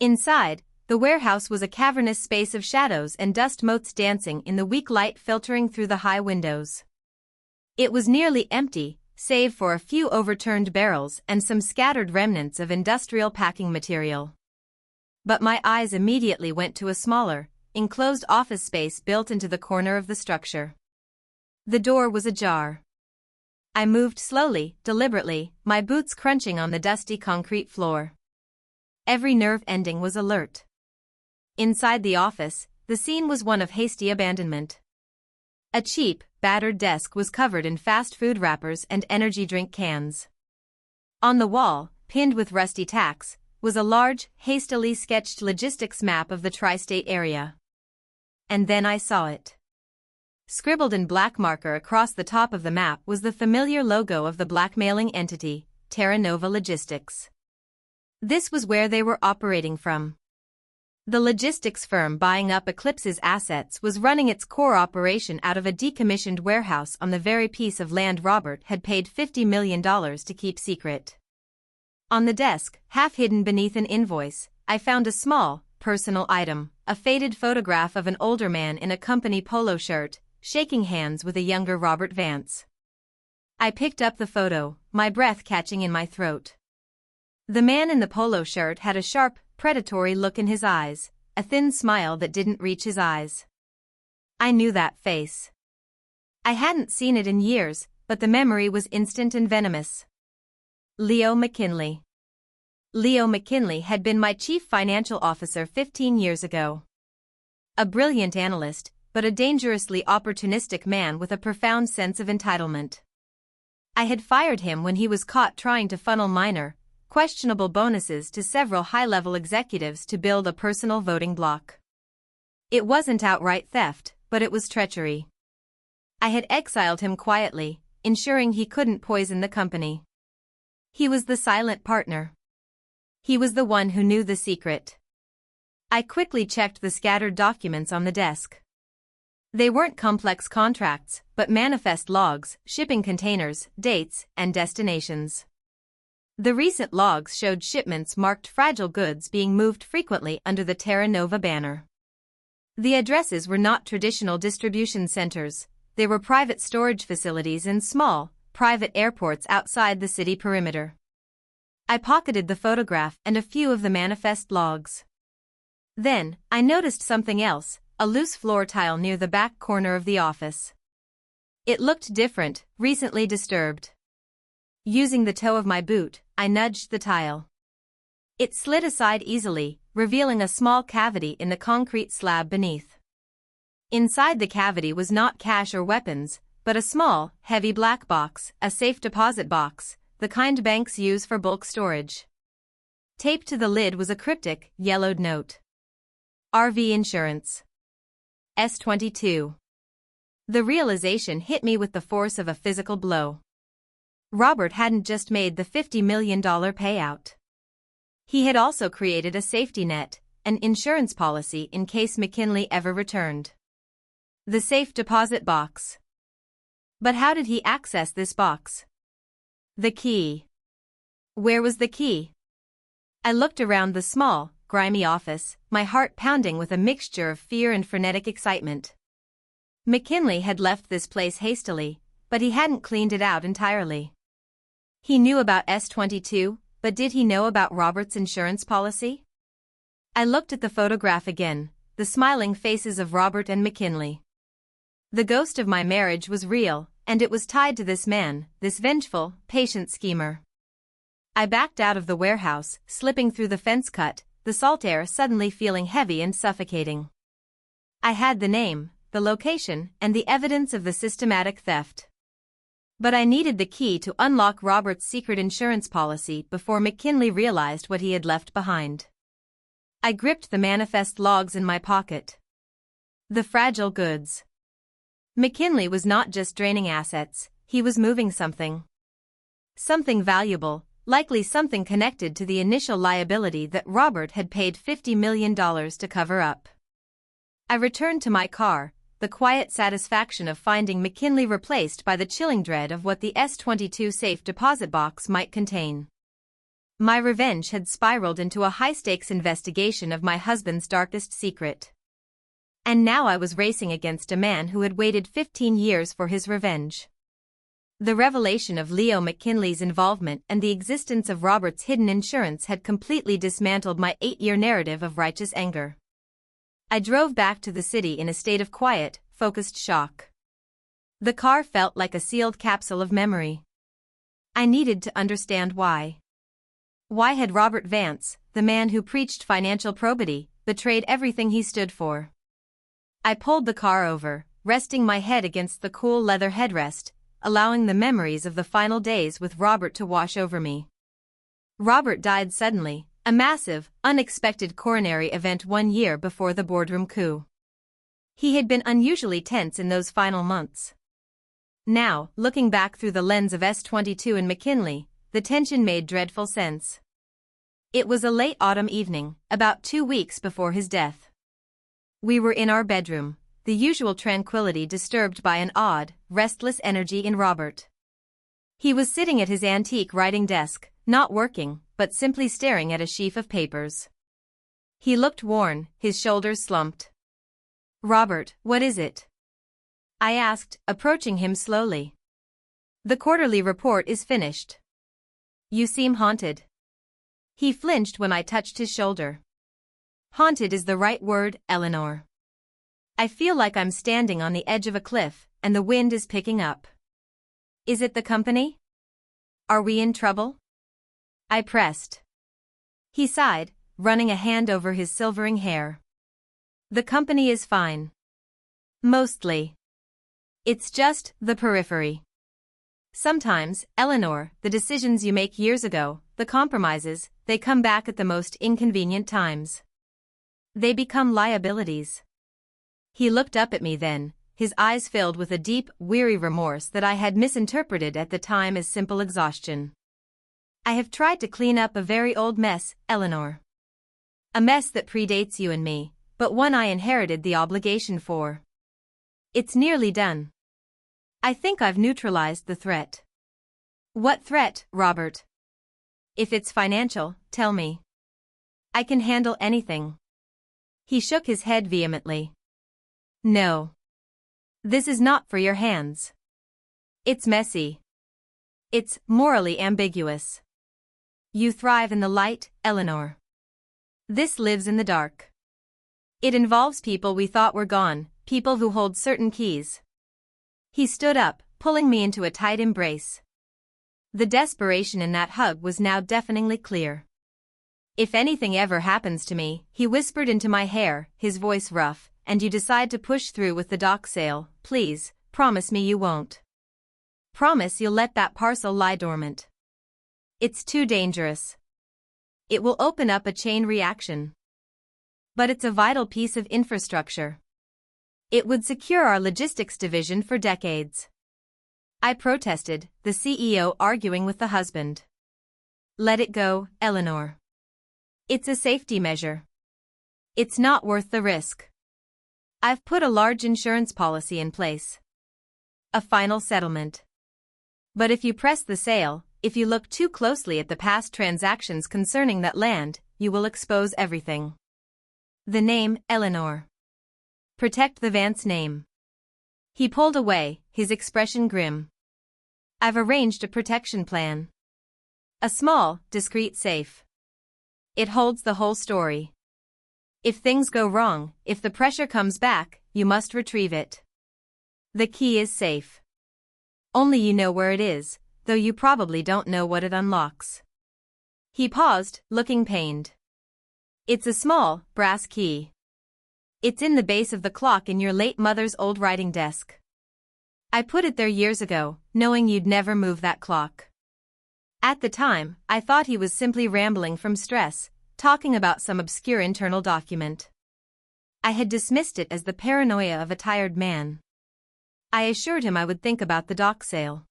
Inside, the warehouse was a cavernous space of shadows and dust motes dancing in the weak light filtering through the high windows. It was nearly empty, save for a few overturned barrels and some scattered remnants of industrial packing material. But my eyes immediately went to a smaller, enclosed office space built into the corner of the structure. The door was ajar. I moved slowly, deliberately, my boots crunching on the dusty concrete floor. Every nerve ending was alert. Inside the office, the scene was one of hasty abandonment. A cheap, battered desk was covered in fast food wrappers and energy drink cans. On the wall, pinned with rusty tacks, was a large, hastily sketched logistics map of the tri-state area. And then I saw it. Scribbled in black marker across the top of the map was the familiar logo of the blackmailing entity, Terra Nova Logistics. This was where they were operating from. The logistics firm buying up Eclipse's assets was running its core operation out of a decommissioned warehouse on the very piece of land Robert had paid $50 million to keep secret. On the desk, half hidden beneath an invoice, I found a small, personal item, a faded photograph of an older man in a company polo shirt, shaking hands with a younger Robert Vance. I picked up the photo, my breath catching in my throat. The man in the polo shirt had a sharp, predatory look in his eyes, a thin smile that didn't reach his eyes. I knew that face. I hadn't seen it in years, but the memory was instant and venomous. Leo McKinley. Leo McKinley had been my chief financial officer 15 years ago. A brilliant analyst, but a dangerously opportunistic man with a profound sense of entitlement. I had fired him when he was caught trying to funnel minor, questionable bonuses to several high-level executives to build a personal voting bloc. It wasn't outright theft, but it was treachery. I had exiled him quietly, ensuring he couldn't poison the company. He was the silent partner. He was the one who knew the secret. I quickly checked the scattered documents on the desk. They weren't complex contracts, but manifest logs, shipping containers, dates, and destinations. The recent logs showed shipments marked fragile goods being moved frequently under the Terra Nova banner. The addresses were not traditional distribution centers, they were private storage facilities in small, private airports outside the city perimeter. I pocketed the photograph and a few of the manifest logs. Then, I noticed something else, a loose floor tile near the back corner of the office. It looked different, recently disturbed. Using the toe of my boot, I nudged the tile. It slid aside easily, revealing a small cavity in the concrete slab beneath. Inside the cavity was not cash or weapons, but a small, heavy black box, a safe deposit box, the kind banks use for bulk storage. Taped to the lid was a cryptic, yellowed note. RV Insurance. S22. The realization hit me with the force of a physical blow. Robert hadn't just made the $50 million payout. He had also created a safety net, an insurance policy in case McKinley ever returned. The safe deposit box. But how did he access this box? The key. Where was the key? I looked around the small, grimy office, my heart pounding with a mixture of fear and frenetic excitement. McKinley had left this place hastily, but he hadn't cleaned it out entirely. He knew about S22, but did he know about Robert's insurance policy? I looked at the photograph again, the smiling faces of Robert and McKinley. The ghost of my marriage was real, and it was tied to this man, this vengeful, patient schemer. I backed out of the warehouse, slipping through the fence cut, the salt air suddenly feeling heavy and suffocating. I had the name, the location, and the evidence of the systematic theft. But I needed the key to unlock Robert's secret insurance policy before McKinley realized what he had left behind. I gripped the manifest logs in my pocket. The fragile goods. McKinley was not just draining assets, he was moving something. Something valuable, likely something connected to the initial liability that Robert had paid $50 million to cover up. I returned to my car, the quiet satisfaction of finding McKinley replaced by the chilling dread of what the S22 safe deposit box might contain. My revenge had spiraled into a high-stakes investigation of my husband's darkest secret. And now I was racing against a man who had waited 15 years for his revenge. The revelation of Leo McKinley's involvement and the existence of Robert's hidden insurance had completely dismantled my 8-year narrative of righteous anger. I drove back to the city in a state of quiet, focused shock. The car felt like a sealed capsule of memory. I needed to understand why. Why had Robert Vance, the man who preached financial probity, betrayed everything he stood for? I pulled the car over, resting my head against the cool leather headrest, allowing the memories of the final days with Robert to wash over me. Robert died suddenly, a massive, unexpected coronary event 1 year before the boardroom coup. He had been unusually tense in those final months. Now, looking back through the lens of S22 and McKinley, the tension made dreadful sense. It was a late autumn evening, about 2 weeks before his death. We were in our bedroom, the usual tranquility disturbed by an odd, restless energy in Robert. He was sitting at his antique writing desk, not working, but simply staring at a sheaf of papers. He looked worn, his shoulders slumped. "Robert, what is it?" I asked, approaching him slowly. "The quarterly report is finished. You seem haunted." He flinched when I touched his shoulder. "Haunted is the right word, Eleanor. I feel like I'm standing on the edge of a cliff, and the wind is picking up." "Is it the company? Are we in trouble?" I pressed. He sighed, running a hand over his silvering hair. "The company is fine. Mostly. It's just the periphery. Sometimes, Eleanor, the decisions you make years ago, the compromises, they come back at the most inconvenient times. They become liabilities." He looked up at me then, his eyes filled with a deep, weary remorse that I had misinterpreted at the time as simple exhaustion. "I have tried to clean up a very old mess, Eleanor. A mess that predates you and me, but one I inherited the obligation for. It's nearly done. I think I've neutralized the threat." "What threat, Robert?" "If it's financial, tell me. I can handle anything." He shook his head vehemently. "No. This is not for your hands. It's messy. It's morally ambiguous. You thrive in the light, Eleanor. This lives in the dark. It involves people we thought were gone, people who hold certain keys." He stood up, pulling me into a tight embrace. The desperation in that hug was now deafeningly clear. "If anything ever happens to me," he whispered into my hair, his voice rough, "and you decide to push through with the dock sale, please, promise me you won't. Promise you'll let that parcel lie dormant. It's too dangerous. It will open up a chain reaction. But it's a vital piece of infrastructure. It would secure our logistics division for decades." I protested, the CEO arguing with the husband. "Let it go, Eleanor. It's a safety measure. It's not worth the risk. I've put a large insurance policy in place. A final settlement. But if you press the sale, if you look too closely at the past transactions concerning that land, you will expose everything. The name, Eleanor. Protect the Vance name. He pulled away, his expression grim. I've arranged a protection plan. A small, discreet safe. It holds the whole story. If things go wrong, if the pressure comes back, you must retrieve it. The key is safe. Only you know where it is, though you probably don't know what it unlocks. He paused, looking pained. It's a small, brass key. It's in the base of the clock in your late mother's old writing desk. I put it there years ago, knowing you'd never move that clock. At the time, I thought he was simply rambling from stress, talking about some obscure internal document. I had dismissed it as the paranoia of a tired man. I assured him I would think about the dock sale.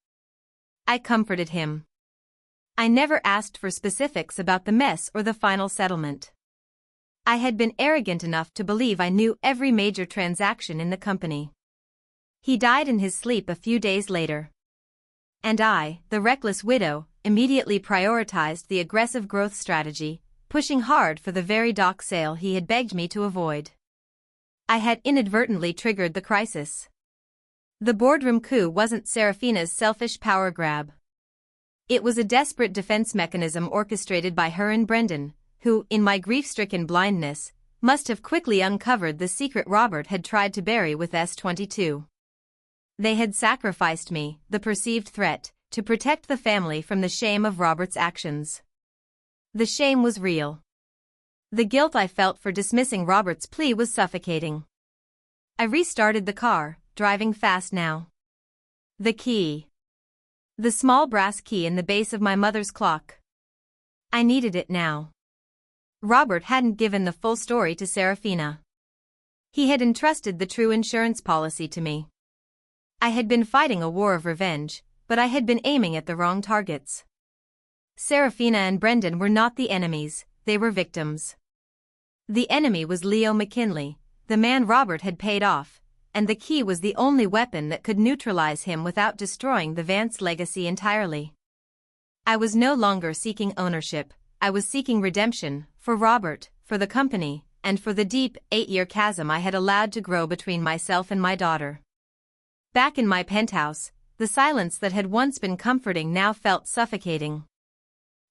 I comforted him. I never asked for specifics about the mess or the final settlement. I had been arrogant enough to believe I knew every major transaction in the company. He died in his sleep a few days later. And I, the reckless widow, immediately prioritized the aggressive growth strategy, pushing hard for the very dock sale he had begged me to avoid. I had inadvertently triggered the crisis. The boardroom coup wasn't Serafina's selfish power grab. It was a desperate defense mechanism orchestrated by her and Brendan, who, in my grief-stricken blindness, must have quickly uncovered the secret Robert had tried to bury with S-22. They had sacrificed me, the perceived threat, to protect the family from the shame of Robert's actions. The shame was real. The guilt I felt for dismissing Robert's plea was suffocating. I restarted the car, driving fast now. The key. The small brass key in the base of my mother's clock. I needed it now. Robert hadn't given the full story to Serafina. He had entrusted the true insurance policy to me. I had been fighting a war of revenge, but I had been aiming at the wrong targets. Serafina and Brendan were not the enemies, they were victims. The enemy was Leo McKinley, the man Robert had paid off, and the key was the only weapon that could neutralize him without destroying the Vance legacy entirely. I was no longer seeking ownership, I was seeking redemption, for Robert, for the company, and for the deep, 8-year chasm I had allowed to grow between myself and my daughter. Back in my penthouse, the silence that had once been comforting now felt suffocating.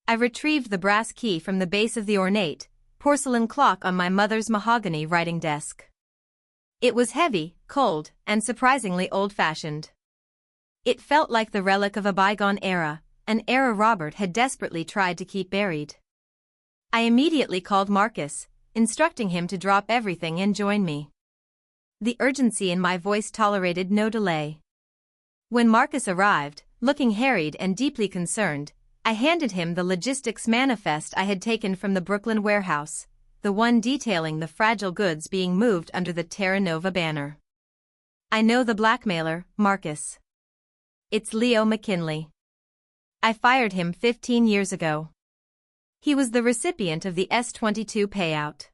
I retrieved the brass key from the base of the ornate, porcelain clock on my mother's mahogany writing desk. It was heavy, cold, and surprisingly old-fashioned. It felt like the relic of a bygone era, an era Robert had desperately tried to keep buried. I immediately called Marcus, instructing him to drop everything and join me. The urgency in my voice tolerated no delay. When Marcus arrived, looking harried and deeply concerned, I handed him the logistics manifest I had taken from the Brooklyn warehouse, the one detailing the fragile goods being moved under the Terra Nova banner. I know the blackmailer, Marcus. It's Leo McKinley. I fired him 15 years ago. He was the recipient of the S-22 payout.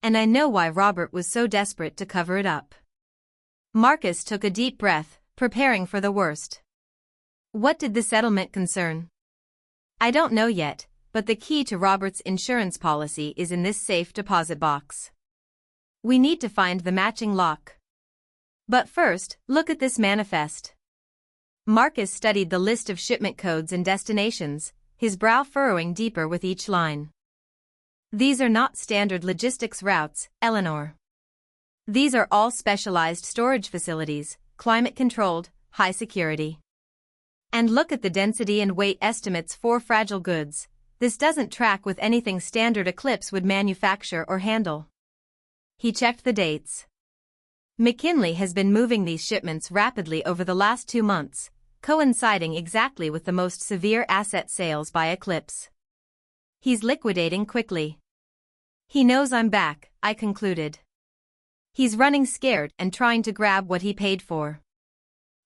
And I know why Robert was so desperate to cover it up. Marcus took a deep breath, preparing for the worst. What did the settlement concern? I don't know yet, but the key to Robert's insurance policy is in this safe deposit box. We need to find the matching lock. But first, look at this manifest. Marcus studied the list of shipment codes and destinations, his brow furrowing deeper with each line. These are not standard logistics routes, Eleanor. These are all specialized storage facilities, climate-controlled, high security. And look at the density and weight estimates for fragile goods. This doesn't track with anything standard Eclipse would manufacture or handle. He checked the dates. McKinley has been moving these shipments rapidly over the last 2 months, coinciding exactly with the most severe asset sales by Eclipse. He's liquidating quickly. He knows I'm back, I concluded. He's running scared and trying to grab what he paid for.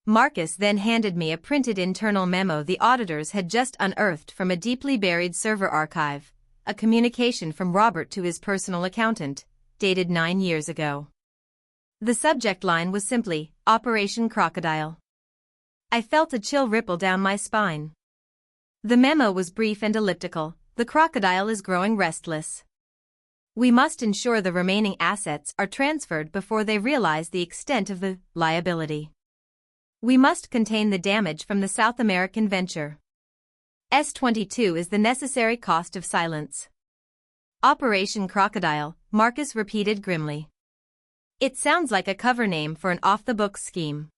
Marcus then handed me a printed internal memo the auditors had just unearthed from a deeply buried server archive, a communication from Robert to his personal accountant, dated 9 years ago. The subject line was simply, Operation Crocodile. I felt a chill ripple down my spine. The memo was brief and elliptical, the crocodile is growing restless. We must ensure the remaining assets are transferred before they realize the extent of the liability. We must contain the damage from the South American venture. S-22 is the necessary cost of silence. Operation Crocodile, Marcus repeated grimly. It sounds like a cover name for an off-the-books scheme.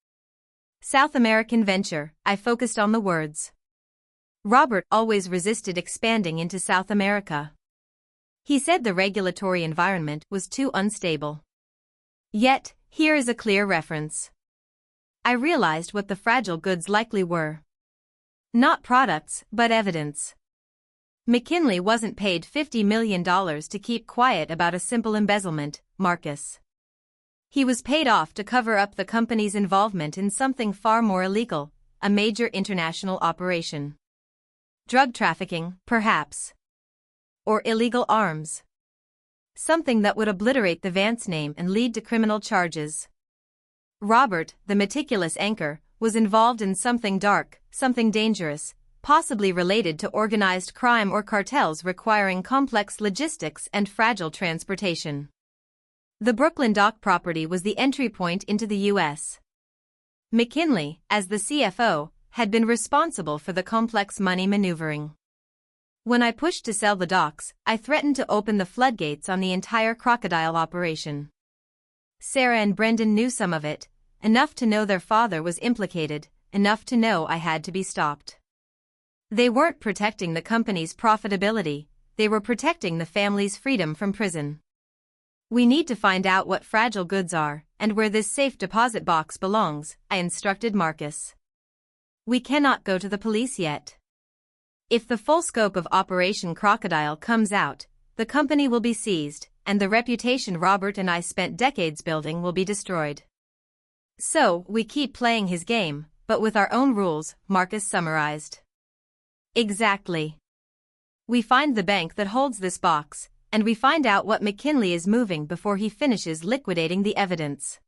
South American venture, I focused on the words. Robert always resisted expanding into South America. He said the regulatory environment was too unstable. Yet, here is a clear reference. I realized what the fragile goods likely were. Not products, but evidence. McKinley wasn't paid $50 million to keep quiet about a simple embezzlement, Marcus. He was paid off to cover up the company's involvement in something far more illegal, a major international operation. Drug trafficking, perhaps. Or illegal arms. Something that would obliterate the Vance name and lead to criminal charges. Robert, the meticulous anchor, was involved in something dark, something dangerous, possibly related to organized crime or cartels requiring complex logistics and fragile transportation. The Brooklyn dock property was the entry point into the U.S. McKinley, as the CFO, had been responsible for the complex money maneuvering. When I pushed to sell the docks, I threatened to open the floodgates on the entire crocodile operation. Sarah and Brendan knew some of it, enough to know their father was implicated, enough to know I had to be stopped. They weren't protecting the company's profitability, they were protecting the family's freedom from prison. We need to find out what fragile goods are, and where this safe deposit box belongs, I instructed Marcus. We cannot go to the police yet. If the full scope of Operation Crocodile comes out, the company will be seized, and the reputation Robert and I spent decades building will be destroyed. So, we keep playing his game, but with our own rules, Marcus summarized. Exactly. We find the bank that holds this box, and we find out what McKinley is moving before he finishes liquidating the evidence.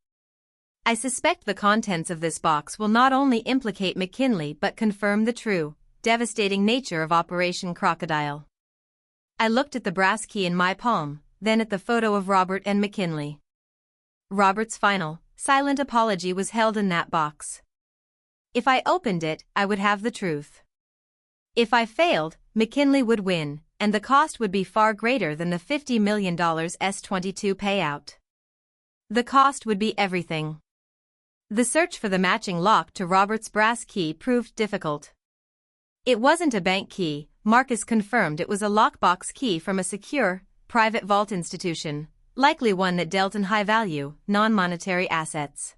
I suspect the contents of this box will not only implicate McKinley but confirm the true, devastating nature of Operation Crocodile. I looked at the brass key in my palm, then at the photo of Robert and McKinley. Robert's final, silent apology was held in that box. If I opened it, I would have the truth. If I failed, McKinley would win, and the cost would be far greater than the $50 million S-22 payout. The cost would be everything. The search for the matching lock to Robert's brass key proved difficult. It wasn't a bank key, Marcus confirmed it was a lockbox key from a secure, private vault institution, likely one that dealt in high-value, non-monetary assets.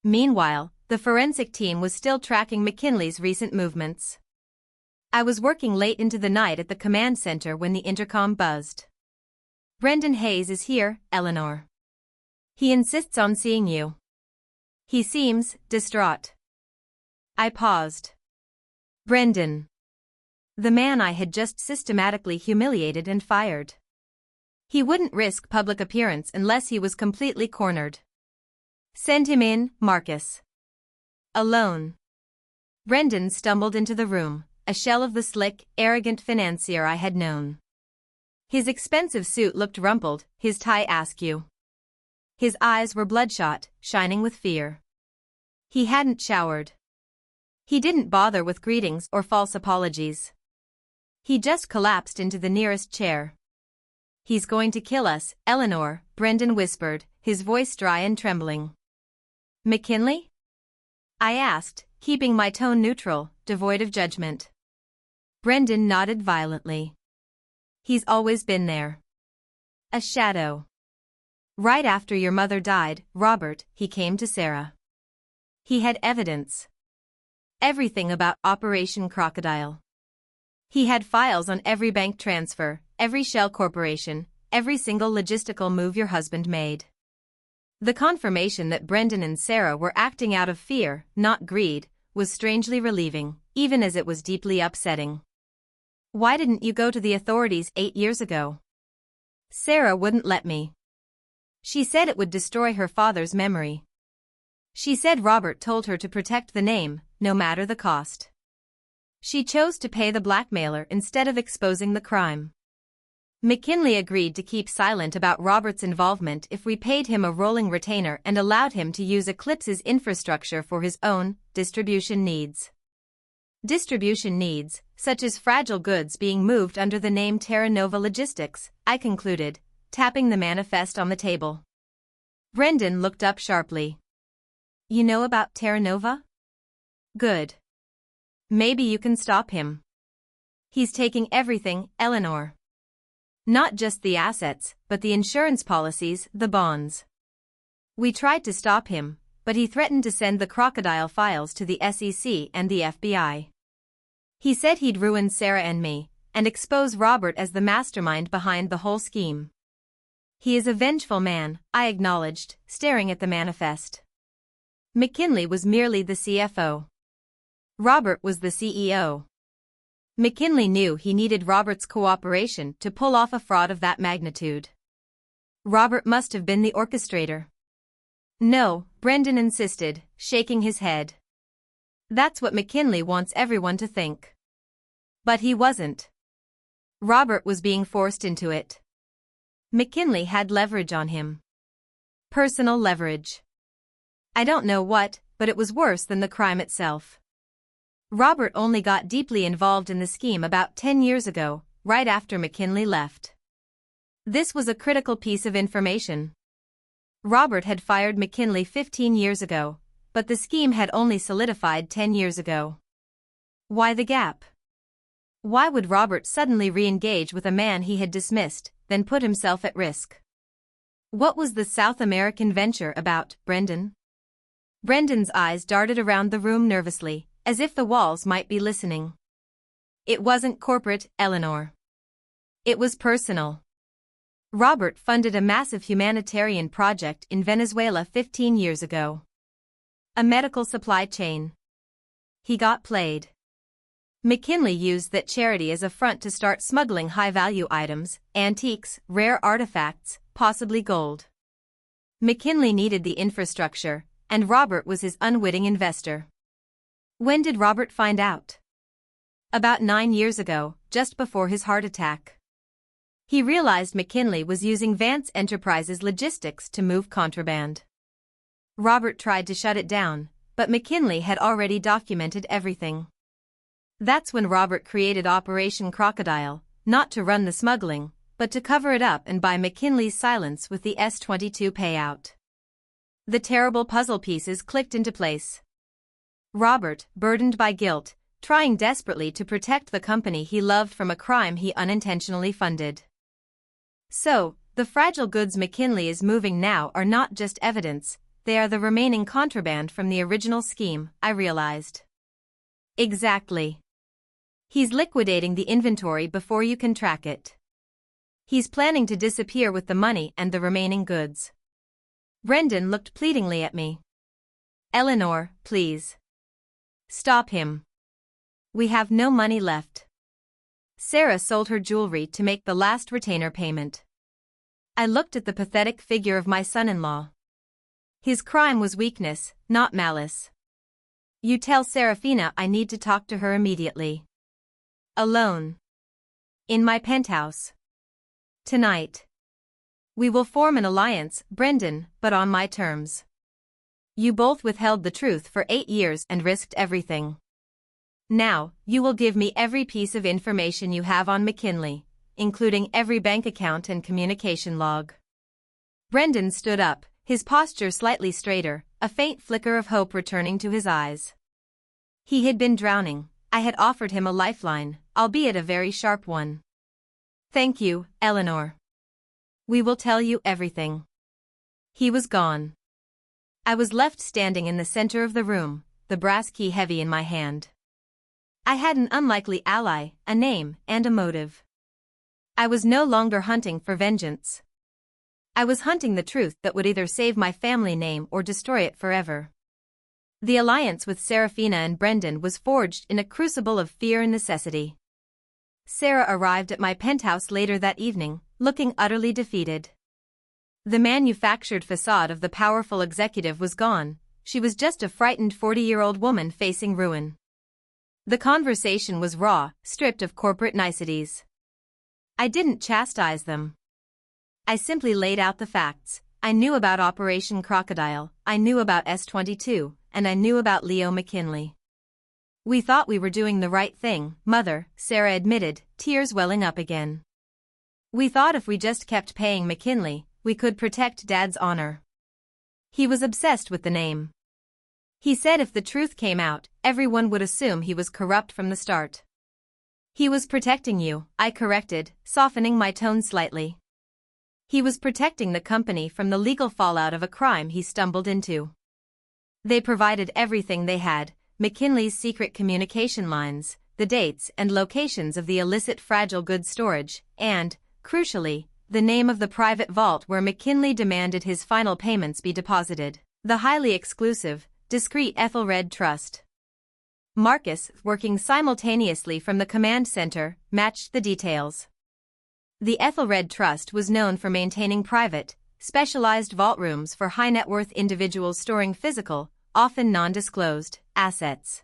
Meanwhile, the forensic team was still tracking McKinley's recent movements. I was working late into the night at the command center when the intercom buzzed. Brendan Hayes is here, Eleanor. He insists on seeing you. He seems distraught. I paused. Brendan. The man I had just systematically humiliated and fired. He wouldn't risk public appearance unless he was completely cornered. Send him in, Marcus. Alone. Brendan stumbled into the room, a shell of the slick, arrogant financier I had known. His expensive suit looked rumpled, his tie askew. His eyes were bloodshot, shining with fear. He hadn't showered. He didn't bother with greetings or false apologies. He just collapsed into the nearest chair. He's going to kill us, Eleanor, Brendan whispered, his voice dry and trembling. McKinley? I asked, keeping my tone neutral, devoid of judgment. Brendan nodded violently. He's always been there. A shadow. Right after your mother died, Robert, he came to Sarah. He had evidence. Everything about Operation Crocodile. He had files on every bank transfer, every shell corporation, every single logistical move your husband made. The confirmation that Brendan and Sarah were acting out of fear, not greed, was strangely relieving, even as it was deeply upsetting. Why didn't you go to the authorities 8 years ago? Sarah wouldn't let me. She said it would destroy her father's memory. She said Robert told her to protect the name, no matter the cost. She chose to pay the blackmailer instead of exposing the crime. McKinley agreed to keep silent about Robert's involvement if we paid him a rolling retainer and allowed him to use Eclipse's infrastructure for his own distribution needs. Distribution needs, such as fragile goods being moved under the name Terra Nova Logistics, I concluded, tapping the manifest on the table. Brendan looked up sharply. You know about Terra Nova? Good. Maybe you can stop him. He's taking everything, Eleanor. Not just the assets, but the insurance policies, the bonds. We tried to stop him, but he threatened to send the crocodile files to the SEC and the FBI. He said he'd ruin Sarah and me, and expose Robert as the mastermind behind the whole scheme. He is a vengeful man, I acknowledged, staring at the manifest. McKinley was merely the CFO. Robert was the CEO. McKinley knew he needed Robert's cooperation to pull off a fraud of that magnitude. Robert must have been the orchestrator. No, Brendan insisted, shaking his head. That's what McKinley wants everyone to think. But he wasn't. Robert was being forced into it. McKinley had leverage on him. Personal leverage. I don't know what, but it was worse than the crime itself. Robert only got deeply involved in the scheme about 10 years ago, right after McKinley left. This was a critical piece of information. Robert had fired McKinley 15 years ago, but the scheme had only solidified 10 years ago. Why the gap? Why would Robert suddenly re-engage with a man he had dismissed, then put himself at risk? What was the South American venture about, Brendan? Brendan's eyes darted around the room nervously, as if the walls might be listening. It wasn't corporate, Eleanor. It was personal. Robert funded a massive humanitarian project in Venezuela 15 years ago. A medical supply chain. He got played. McKinley used that charity as a front to start smuggling high-value items, antiques, rare artifacts, possibly gold. McKinley needed the infrastructure, and Robert was his unwitting investor. When did Robert find out? About 9 years ago, just before his heart attack. He realized McKinley was using Vance Enterprises logistics to move contraband. Robert tried to shut it down, but McKinley had already documented everything. That's when Robert created Operation Crocodile, not to run the smuggling, but to cover it up and buy McKinley's silence with the S-22 payout. The terrible puzzle pieces clicked into place. Robert, burdened by guilt, trying desperately to protect the company he loved from a crime he unintentionally funded. So, the fragile goods McKinley is moving now are not just evidence, they are the remaining contraband from the original scheme, I realized. Exactly. He's liquidating the inventory before you can track it. He's planning to disappear with the money and the remaining goods. Brendan looked pleadingly at me. Eleanor, please. Stop him. We have no money left. Sarah sold her jewelry to make the last retainer payment. I looked at the pathetic figure of my son-in-law. His crime was weakness, not malice. You tell Serafina I need to talk to her immediately. Alone. In my penthouse. Tonight. We will form an alliance, Brendan, but on my terms. You both withheld the truth for 8 years and risked everything. Now, you will give me every piece of information you have on McKinley, including every bank account and communication log. Brendan stood up, his posture slightly straighter, a faint flicker of hope returning to his eyes. He had been drowning. I had offered him a lifeline, albeit a very sharp one. Thank you, Eleanor. We will tell you everything. He was gone. I was left standing in the center of the room, the brass key heavy in my hand. I had an unlikely ally, a name, and a motive. I was no longer hunting for vengeance. I was hunting the truth that would either save my family name or destroy it forever. The alliance with Serafina and Brendan was forged in a crucible of fear and necessity. Sarah arrived at my penthouse later that evening, looking utterly defeated. The manufactured facade of the powerful executive was gone, she was just a frightened 40-year-old woman facing ruin. The conversation was raw, stripped of corporate niceties. I didn't chastise them. I simply laid out the facts. I knew about Operation Crocodile, I knew about S-22, and I knew about Leo McKinley. We thought we were doing the right thing, Mother, Sarah admitted, tears welling up again. We thought if we just kept paying McKinley, we could protect Dad's honor. He was obsessed with the name. He said if the truth came out, everyone would assume he was corrupt from the start. He was protecting you, I corrected, softening my tone slightly. He was protecting the company from the legal fallout of a crime he stumbled into. They provided everything they had, McKinley's secret communication lines, the dates and locations of the illicit fragile goods storage, and, crucially, the name of the private vault where McKinley demanded his final payments be deposited, the highly exclusive, discreet Ethelred Trust. Marcus, working simultaneously from the command center, matched the details. The Ethelred Trust was known for maintaining private, specialized vault rooms for high-net-worth individuals storing physical, often non-disclosed, assets.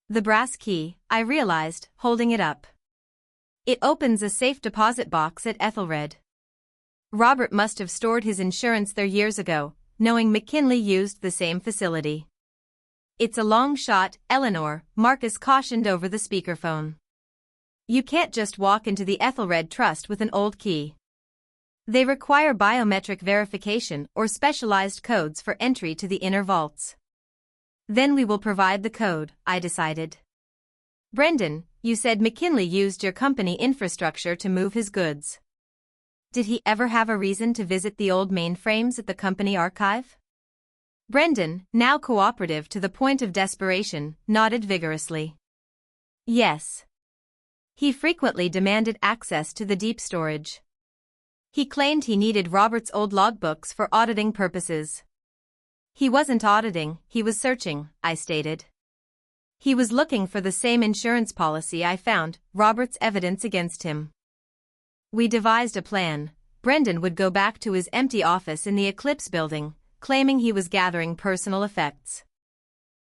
The brass key, I realized, holding it up. It opens a safe deposit box at Ethelred. Robert must have stored his insurance there years ago, knowing McKinley used the same facility. It's a long shot, Eleanor, Marcus cautioned over the speakerphone. You can't just walk into the Ethelred Trust with an old key. They require biometric verification or specialized codes for entry to the inner vaults. Then we will provide the code, I decided. Brendan, you said McKinley used your company infrastructure to move his goods. Did he ever have a reason to visit the old mainframes at the company archive? Brendan, now cooperative to the point of desperation, nodded vigorously. Yes. He frequently demanded access to the deep storage. He claimed he needed Robert's old logbooks for auditing purposes. He wasn't auditing, he was searching, I stated. He was looking for the same insurance policy I found, Robert's evidence against him. We devised a plan. Brendan would go back to his empty office in the Eclipse building, claiming he was gathering personal effects.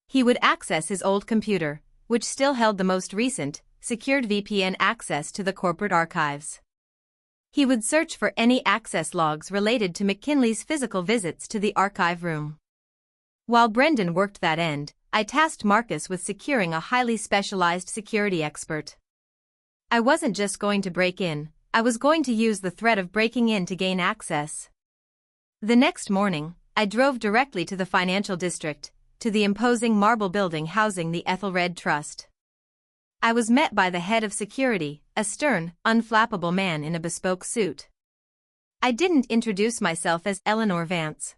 He would access his old computer, which still held the most recent, secured VPN access to the corporate archives. He would search for any access logs related to McKinley's physical visits to the archive room. While Brendan worked that end, I tasked Marcus with securing a highly specialized security expert. I wasn't just going to break in, I was going to use the threat of breaking in to gain access. The next morning, I drove directly to the financial district, to the imposing marble building housing the Ethelred Trust. I was met by the head of security, a stern, unflappable man in a bespoke suit. I didn't introduce myself as Eleanor Vance.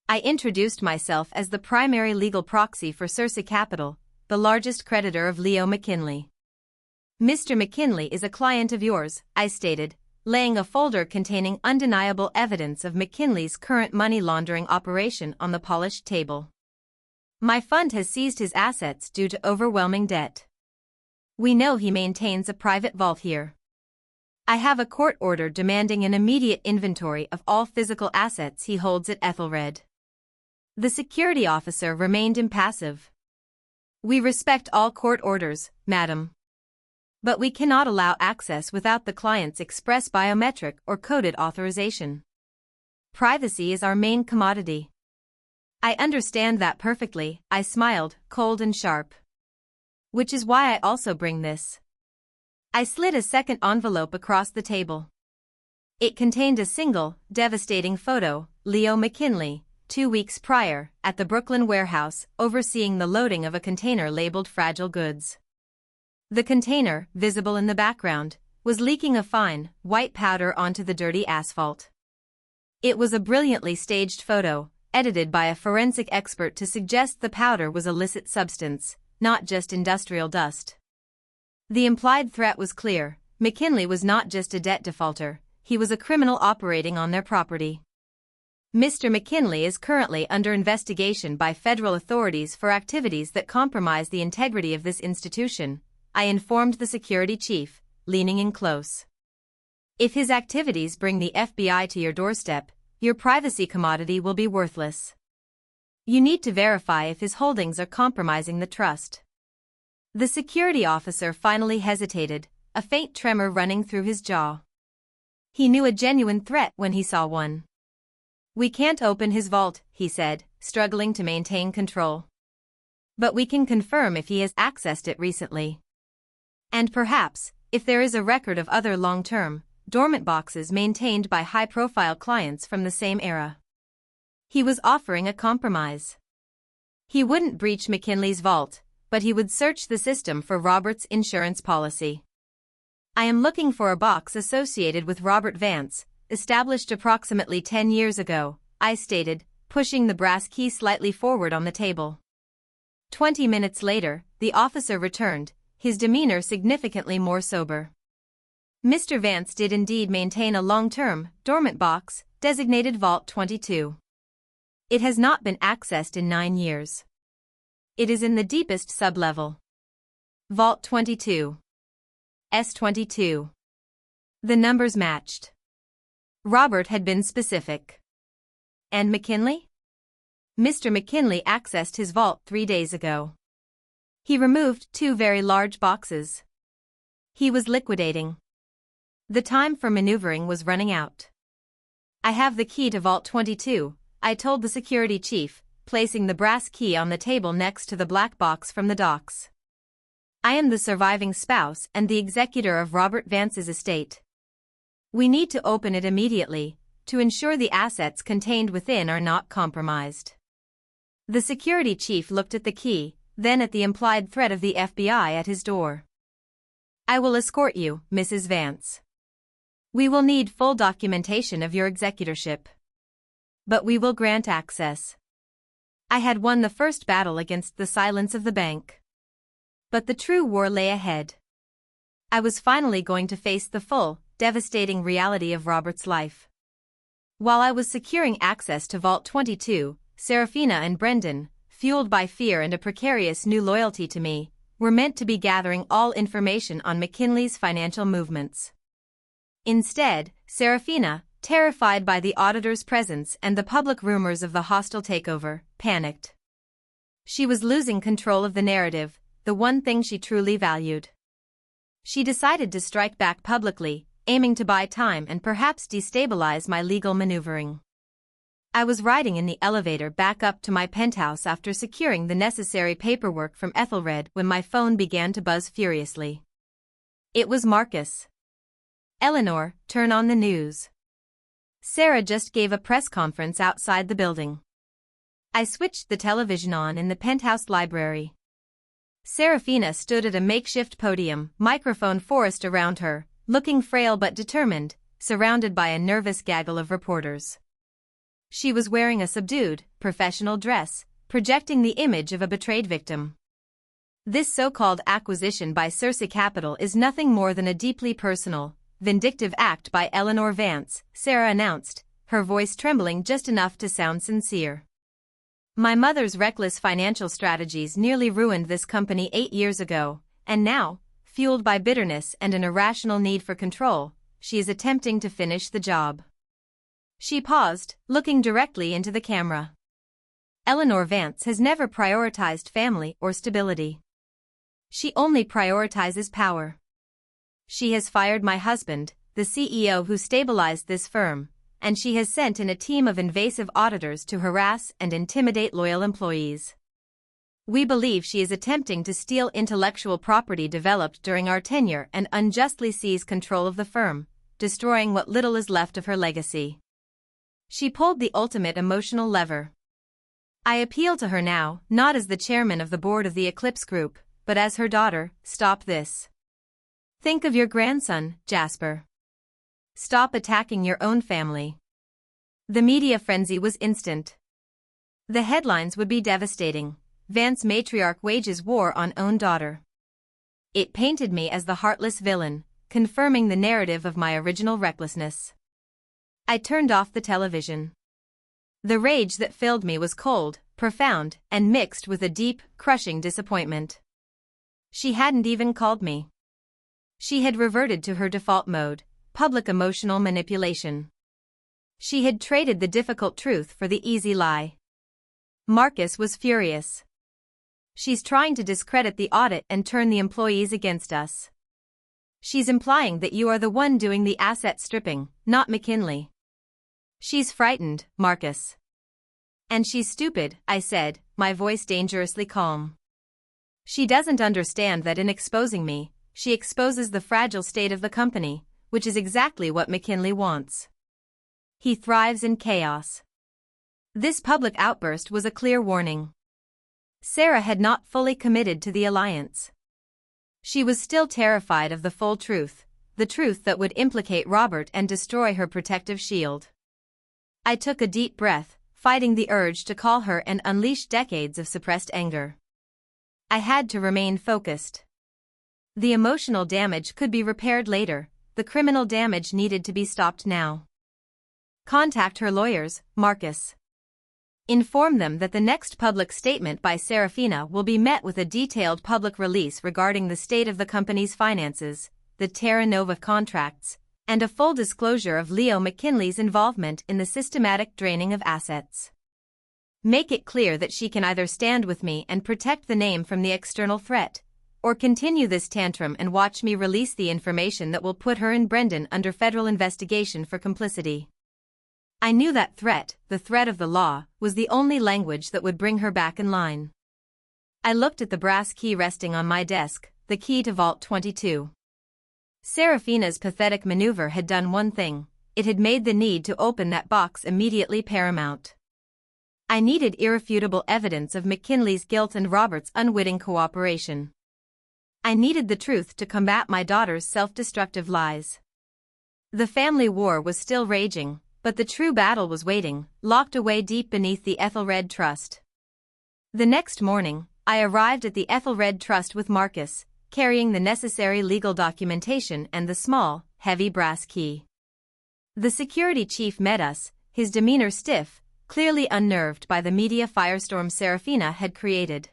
I introduced myself as the primary legal proxy for Circe Capital, the largest creditor of Leo McKinley. Mr. McKinley is a client of yours, I stated, laying a folder containing undeniable evidence of McKinley's current money laundering operation on the polished table. My fund has seized his assets due to overwhelming debt. We know he maintains a private vault here. I have a court order demanding an immediate inventory of all physical assets he holds at Ethelred. The security officer remained impassive. We respect all court orders, madam. But we cannot allow access without the client's express biometric or coded authorization. Privacy is our main commodity. I understand that perfectly, I smiled, cold and sharp. Which is why I also bring this. I slid a second envelope across the table. It contained a single, devastating photo, Leo McKinley, 2 weeks prior, at the Brooklyn warehouse, overseeing the loading of a container labeled fragile goods. The container, visible in the background, was leaking a fine, white powder onto the dirty asphalt. It was a brilliantly staged photo, edited by a forensic expert to suggest the powder was illicit substance, not just industrial dust. The implied threat was clear. McKinley was not just a debt defaulter, he was a criminal operating on their property. Mr. McKinley is currently under investigation by federal authorities for activities that compromise the integrity of this institution, I informed the security chief, leaning in close. If his activities bring the FBI to your doorstep, your privacy commodity will be worthless. You need to verify if his holdings are compromising the trust. The security officer finally hesitated, a faint tremor running through his jaw. He knew a genuine threat when he saw one. "We can't open his vault," he said, struggling to maintain control. "But we can confirm if he has accessed it recently. And perhaps, if there is a record of other long-term, dormant boxes maintained by high-profile clients from the same era." He was offering a compromise. He wouldn't breach McKinley's vault, but he would search the system for Robert's insurance policy. "I am looking for a box associated with Robert Vance, established approximately 10 years ago," I stated, pushing the brass key slightly forward on the table. 20 minutes later, the officer returned, his demeanor significantly more sober. Mr. Vance did indeed maintain a long-term, dormant box, designated Vault 22. It has not been accessed in 9 years. It is in the deepest sublevel. Vault 22. S22. The numbers matched. Robert had been specific. And McKinley? Mr. McKinley accessed his vault 3 days ago. He removed 2 very large boxes. He was liquidating. The time for maneuvering was running out. "I have the key to Vault 22, I told the security chief, placing the brass key on the table next to the black box from the docks. "I am the surviving spouse and the executor of Robert Vance's estate. We need to open it immediately, to ensure the assets contained within are not compromised." The security chief looked at the key, then at the implied threat of the FBI at his door. "I will escort you, Mrs. Vance. We will need full documentation of your executorship. But we will grant access." I had won the first battle against the silence of the bank. But the true war lay ahead. I was finally going to face the full, devastating reality of Robert's life. While I was securing access to Vault 22, Serafina and Brendan, fueled by fear and a precarious new loyalty to me, were meant to be gathering all information on McKinley's financial movements. Instead, Serafina, terrified by the auditor's presence and the public rumors of the hostile takeover, panicked. She was losing control of the narrative, the one thing she truly valued. She decided to strike back publicly, aiming to buy time and perhaps destabilize my legal maneuvering. I was riding in the elevator back up to my penthouse after securing the necessary paperwork from Ethelred when my phone began to buzz furiously. It was Marcus. "Eleanor, turn on the news. Sarah just gave a press conference outside the building." I switched the television on in the penthouse library. Serafina stood at a makeshift podium, microphone forest around her, looking frail but determined, surrounded by a nervous gaggle of reporters. She was wearing a subdued, professional dress, projecting the image of a betrayed victim. "This so-called acquisition by Circe Capital is nothing more than a deeply personal, vindictive act by Eleanor Vance," Sarah announced, her voice trembling just enough to sound sincere. "My mother's reckless financial strategies nearly ruined this company 8 years ago, and now, fueled by bitterness and an irrational need for control, she is attempting to finish the job." She paused, looking directly into the camera. "Eleanor Vance has never prioritized family or stability. She only prioritizes power. She has fired my husband, the CEO who stabilized this firm, and she has sent in a team of invasive auditors to harass and intimidate loyal employees. We believe she is attempting to steal intellectual property developed during our tenure and unjustly seize control of the firm, destroying what little is left of her legacy." She pulled the ultimate emotional lever. I appeal to her now, not as the chairman of the board of the Eclipse Group, but as her daughter. Stop this. Think of your grandson, Jasper. Stop attacking your own family. The media frenzy was instant. The headlines would be devastating. Vance matriarch wages war on own daughter. It painted me as the heartless villain, confirming the narrative of my original recklessness. I turned off the television. The rage that filled me was cold, profound, and mixed with a deep, crushing disappointment. She hadn't even called me. She had reverted to her default mode, public emotional manipulation. She had traded the difficult truth for the easy lie. Marcus was furious. She's trying to discredit the audit and turn the employees against us. She's implying that you are the one doing the asset stripping, not McKinley. She's frightened, Marcus. And she's stupid, I said, my voice dangerously calm. She doesn't understand that in exposing me, she exposes the fragile state of the company, which is exactly what McKinley wants. He thrives in chaos. This public outburst was a clear warning. Sarah had not fully committed to the alliance. She was still terrified of the full truth, the truth that would implicate Robert and destroy her protective shield. I took a deep breath, fighting the urge to call her and unleash decades of suppressed anger. I had to remain focused. The emotional damage could be repaired later, the criminal damage needed to be stopped now. Contact her lawyers, Marcus. Inform them that the next public statement by Serafina will be met with a detailed public release regarding the state of the company's finances, the Terra Nova contracts, and a full disclosure of Leo McKinley's involvement in the systematic draining of assets. Make it clear that she can either stand with me and protect the name from the external threat, or continue this tantrum and watch me release the information that will put her and Brendan under federal investigation for complicity. I knew that threat, the threat of the law, was the only language that would bring her back in line. I looked at the brass key resting on my desk, the key to Vault 22. Serafina's pathetic maneuver had done one thing: it had made the need to open that box immediately paramount. I needed irrefutable evidence of McKinley's guilt and Robert's unwitting cooperation. I needed the truth to combat my daughter's self-destructive lies. The family war was still raging, but the true battle was waiting, locked away deep beneath the Ethelred Trust. The next morning, I arrived at the Ethelred Trust with Marcus, carrying the necessary legal documentation and the small, heavy brass key. The security chief met us, his demeanor stiff, clearly unnerved by the media firestorm Serafina had created.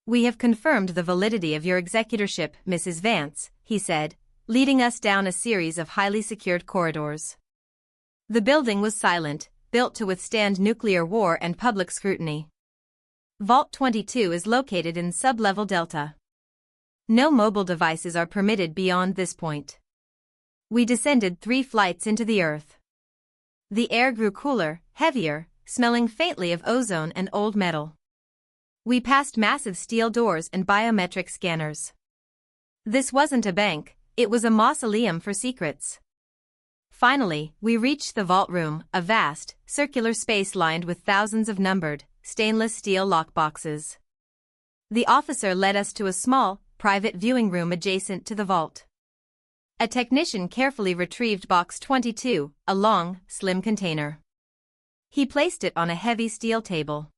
"We have confirmed the validity of your executorship, Mrs. Vance," he said, leading us down a series of highly secured corridors. The building was silent, built to withstand nuclear war and public scrutiny. Vault 22 is located in sub-level Delta. No mobile devices are permitted beyond this point. We descended 3 flights into the earth. The air grew cooler, heavier, smelling faintly of ozone and old metal. We passed massive steel doors and biometric scanners. This wasn't a bank, it was a mausoleum for secrets. Finally, we reached the vault room, a vast, circular space lined with thousands of numbered, stainless steel lockboxes. The officer led us to a small, private viewing room adjacent to the vault. A technician carefully retrieved box 22, a long, slim container. He placed it on a heavy steel table.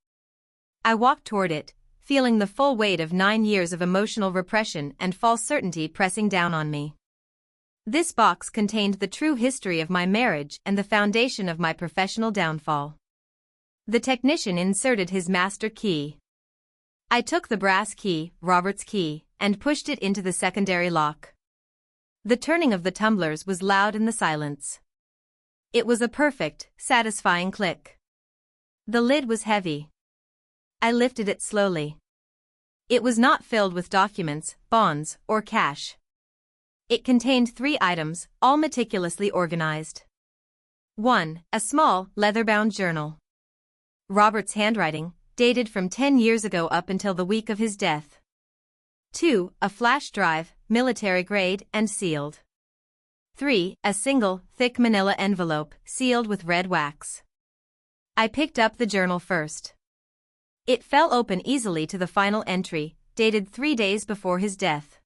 I walked toward it, feeling the full weight of 9 years of emotional repression and false certainty pressing down on me. This box contained the true history of my marriage and the foundation of my professional downfall. The technician inserted his master key. I took the brass key, Robert's key, and pushed it into the secondary lock. The turning of the tumblers was loud in the silence. It was a perfect, satisfying click. The lid was heavy. I lifted it slowly. It was not filled with documents, bonds, or cash. It contained 3 items, all meticulously organized. 1. A small, leather-bound journal. Robert's handwriting, dated from 10 years ago up until the week of his death. 2. A flash drive, military-grade and sealed. 3. A single, thick manila envelope, sealed with red wax. I picked up the journal first. It fell open easily to the final entry, dated 3 days before his death.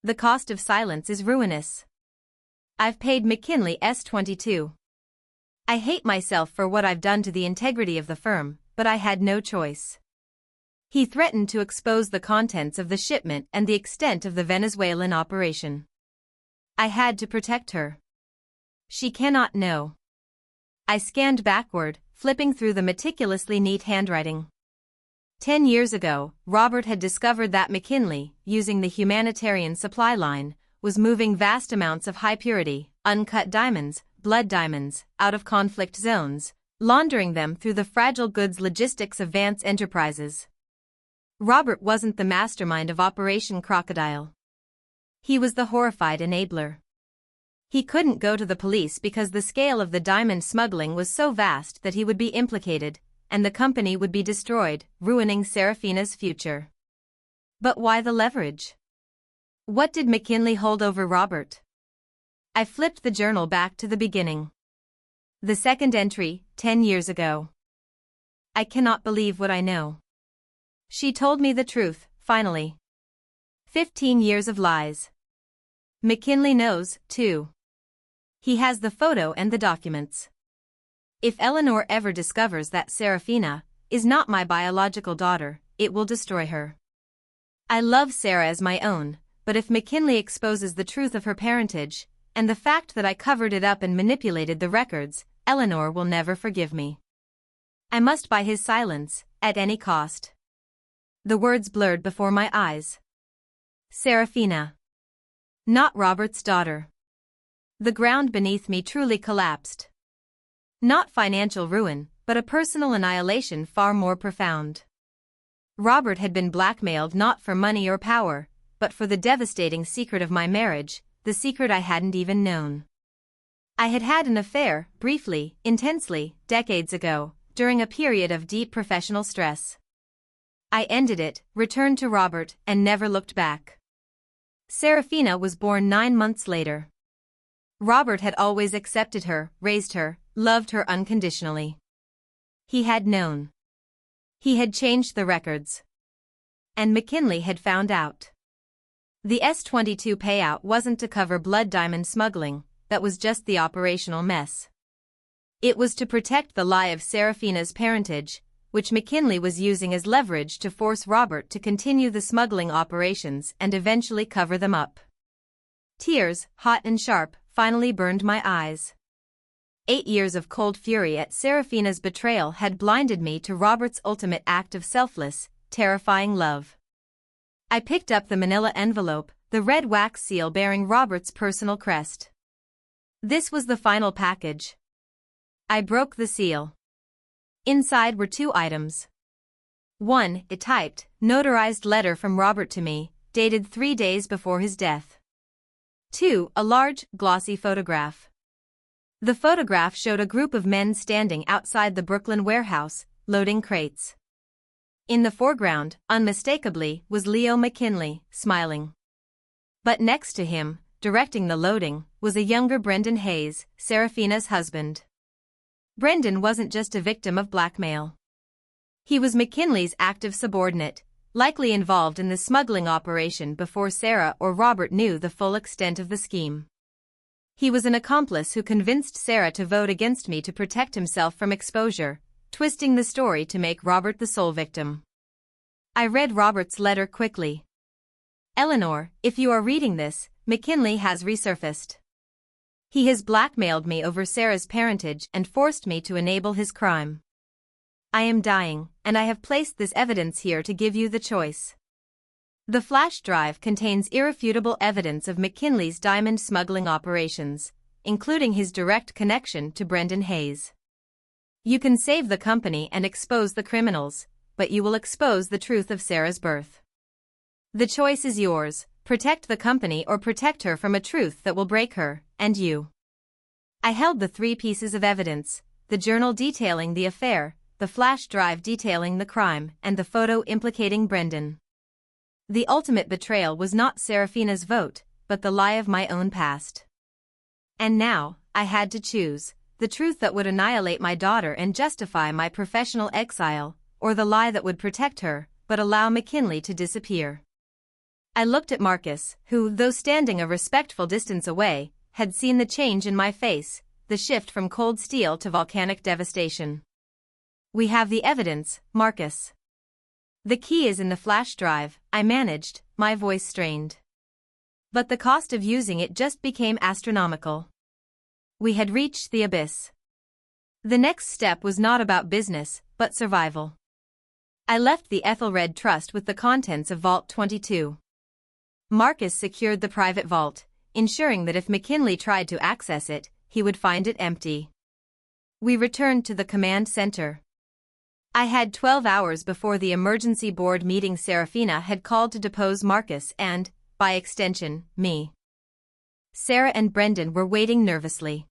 The cost of silence is ruinous. I've paid McKinley S22. I hate myself for what I've done to the integrity of the firm, but I had no choice. He threatened to expose the contents of the shipment and the extent of the Venezuelan operation. I had to protect her. She cannot know. I scanned backward, flipping through the meticulously neat handwriting. 10 years ago, Robert had discovered that McKinley, using the humanitarian supply line, was moving vast amounts of high-purity, uncut diamonds, blood diamonds, out of conflict zones, laundering them through the fragile goods logistics of Vance Enterprises. Robert wasn't the mastermind of Operation Crocodile. He was the horrified enabler. He couldn't go to the police because the scale of the diamond smuggling was so vast that he would be implicated, and the company would be destroyed, ruining Serafina's future. But why the leverage? What did McKinley hold over Robert? I flipped the journal back to the beginning. The second entry, 10 years ago. I cannot believe what I know. She told me the truth, finally. 15 years of lies. McKinley knows, too. He has the photo and the documents. If Eleanor ever discovers that Serafina is not my biological daughter, it will destroy her. I love Sarah as my own, but if McKinley exposes the truth of her parentage, and the fact that I covered it up and manipulated the records, Eleanor will never forgive me. I must buy his silence, at any cost. The words blurred before my eyes. Serafina. Not Robert's daughter. The ground beneath me truly collapsed. Not financial ruin, but a personal annihilation far more profound. Robert had been blackmailed not for money or power, but for the devastating secret of my marriage, the secret I hadn't even known. I had had an affair, briefly, intensely, decades ago, during a period of deep professional stress. I ended it, returned to Robert, and never looked back. Serafina was born 9 months later. Robert had always accepted her, raised her, loved her unconditionally. He had known. He had changed the records. And McKinley had found out. The S-22 payout wasn't to cover blood diamond smuggling, that was just the operational mess. It was to protect the lie of Serafina's parentage, which McKinley was using as leverage to force Robert to continue the smuggling operations and eventually cover them up. Tears, hot and sharp, finally burned my eyes. 8 years of cold fury at Serafina's betrayal had blinded me to Robert's ultimate act of selfless, terrifying love. I picked up the manila envelope, the red wax seal bearing Robert's personal crest. This was the final package. I broke the seal. Inside were 2 items. 1, a typed, notarized letter from Robert to me, dated 3 days before his death. 2, a large, glossy photograph. The photograph showed a group of men standing outside the Brooklyn warehouse, loading crates. In the foreground, unmistakably, was Leo McKinley, smiling. But next to him, directing the loading, was a younger Brendan Hayes, Serafina's husband. Brendan wasn't just a victim of blackmail. He was McKinley's active subordinate, likely involved in the smuggling operation before Sarah or Robert knew the full extent of the scheme. He was an accomplice who convinced Sarah to vote against me to protect himself from exposure, twisting the story to make Robert the sole victim. I read Robert's letter quickly. Eleanor, if you are reading this, McKinley has resurfaced. He has blackmailed me over Sarah's parentage and forced me to enable his crime. I am dying, and I have placed this evidence here to give you the choice. The flash drive contains irrefutable evidence of McKinley's diamond smuggling operations, including his direct connection to Brendan Hayes. You can save the company and expose the criminals, but you will expose the truth of Sarah's birth. The choice is yours: protect the company or protect her from a truth that will break her, and you. I held the 3 pieces of evidence: the journal detailing the affair, the flash drive detailing the crime, and the photo implicating Brendan. The ultimate betrayal was not Serafina's vote, but the lie of my own past. And now, I had to choose: the truth that would annihilate my daughter and justify my professional exile, or the lie that would protect her, but allow McKinley to disappear. I looked at Marcus, who, though standing a respectful distance away, had seen the change in my face, the shift from cold steel to volcanic devastation. We have the evidence, Marcus. The key is in the flash drive, I managed, my voice strained. But the cost of using it just became astronomical. We had reached the abyss. The next step was not about business, but survival. I left the Ethelred Trust with the contents of Vault 22. Marcus secured the private vault, ensuring that if McKinley tried to access it, he would find it empty. We returned to the command center. I had 12 hours before the emergency board meeting Serafina had called to depose Marcus and, by extension, me. Sarah and Brendan were waiting nervously.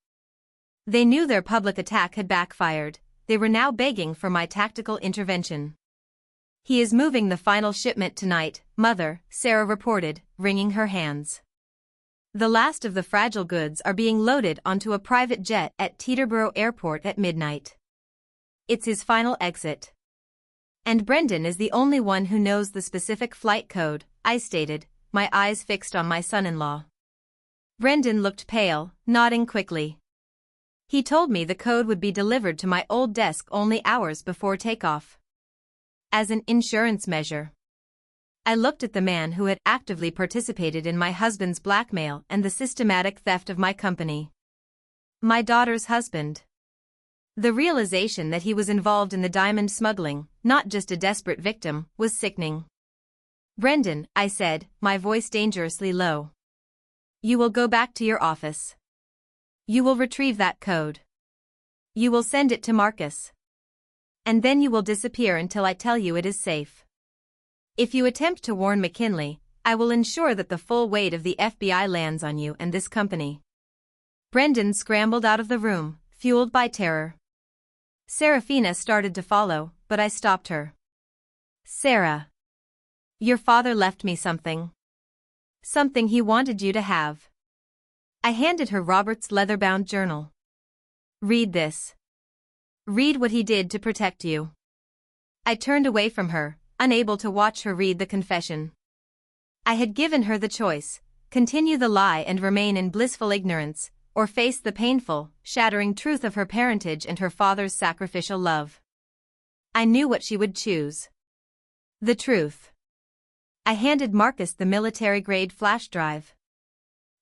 They knew their public attack had backfired. They were now begging for my tactical intervention. "He is moving the final shipment tonight, Mother," Sarah reported, wringing her hands. "The last of the fragile goods are being loaded onto a private jet at Teterboro Airport at midnight. It's his final exit. And Brendan is the only one who knows the specific flight code," I stated, my eyes fixed on my son-in-law. Brendan looked pale, nodding quickly. "He told me the code would be delivered to my old desk only hours before takeoff. As an insurance measure." I looked at the man who had actively participated in my husband's blackmail and the systematic theft of my company. My daughter's husband. The realization that he was involved in the diamond smuggling, not just a desperate victim, was sickening. "Brendan," I said, my voice dangerously low. "You will go back to your office. You will retrieve that code. You will send it to Marcus. And then you will disappear until I tell you it is safe. If you attempt to warn McKinley, I will ensure that the full weight of the FBI lands on you and this company." Brendan scrambled out of the room, fueled by terror. Serafina started to follow, but I stopped her. "Sarah. Your father left me something. Something he wanted you to have." I handed her Robert's leather-bound journal. "Read this. Read what he did to protect you." I turned away from her, unable to watch her read the confession. I had given her the choice: continue the lie and remain in blissful ignorance, or face the painful, shattering truth of her parentage and her father's sacrificial love. I knew what she would choose. The truth. I handed Marcus the military-grade flash drive.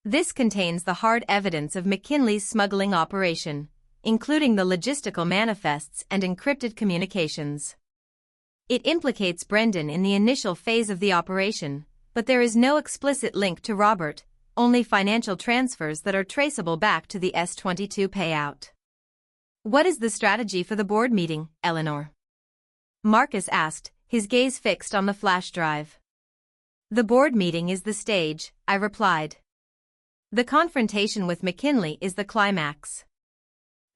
"This contains the hard evidence of McKinley's smuggling operation, including the logistical manifests and encrypted communications. It implicates Brendan in the initial phase of the operation, but there is no explicit link to Robert, only financial transfers that are traceable back to the S-22 payout." "What is the strategy for the board meeting, Eleanor?" Marcus asked, his gaze fixed on the flash drive. "The board meeting is the stage," I replied. "The confrontation with McKinley is the climax."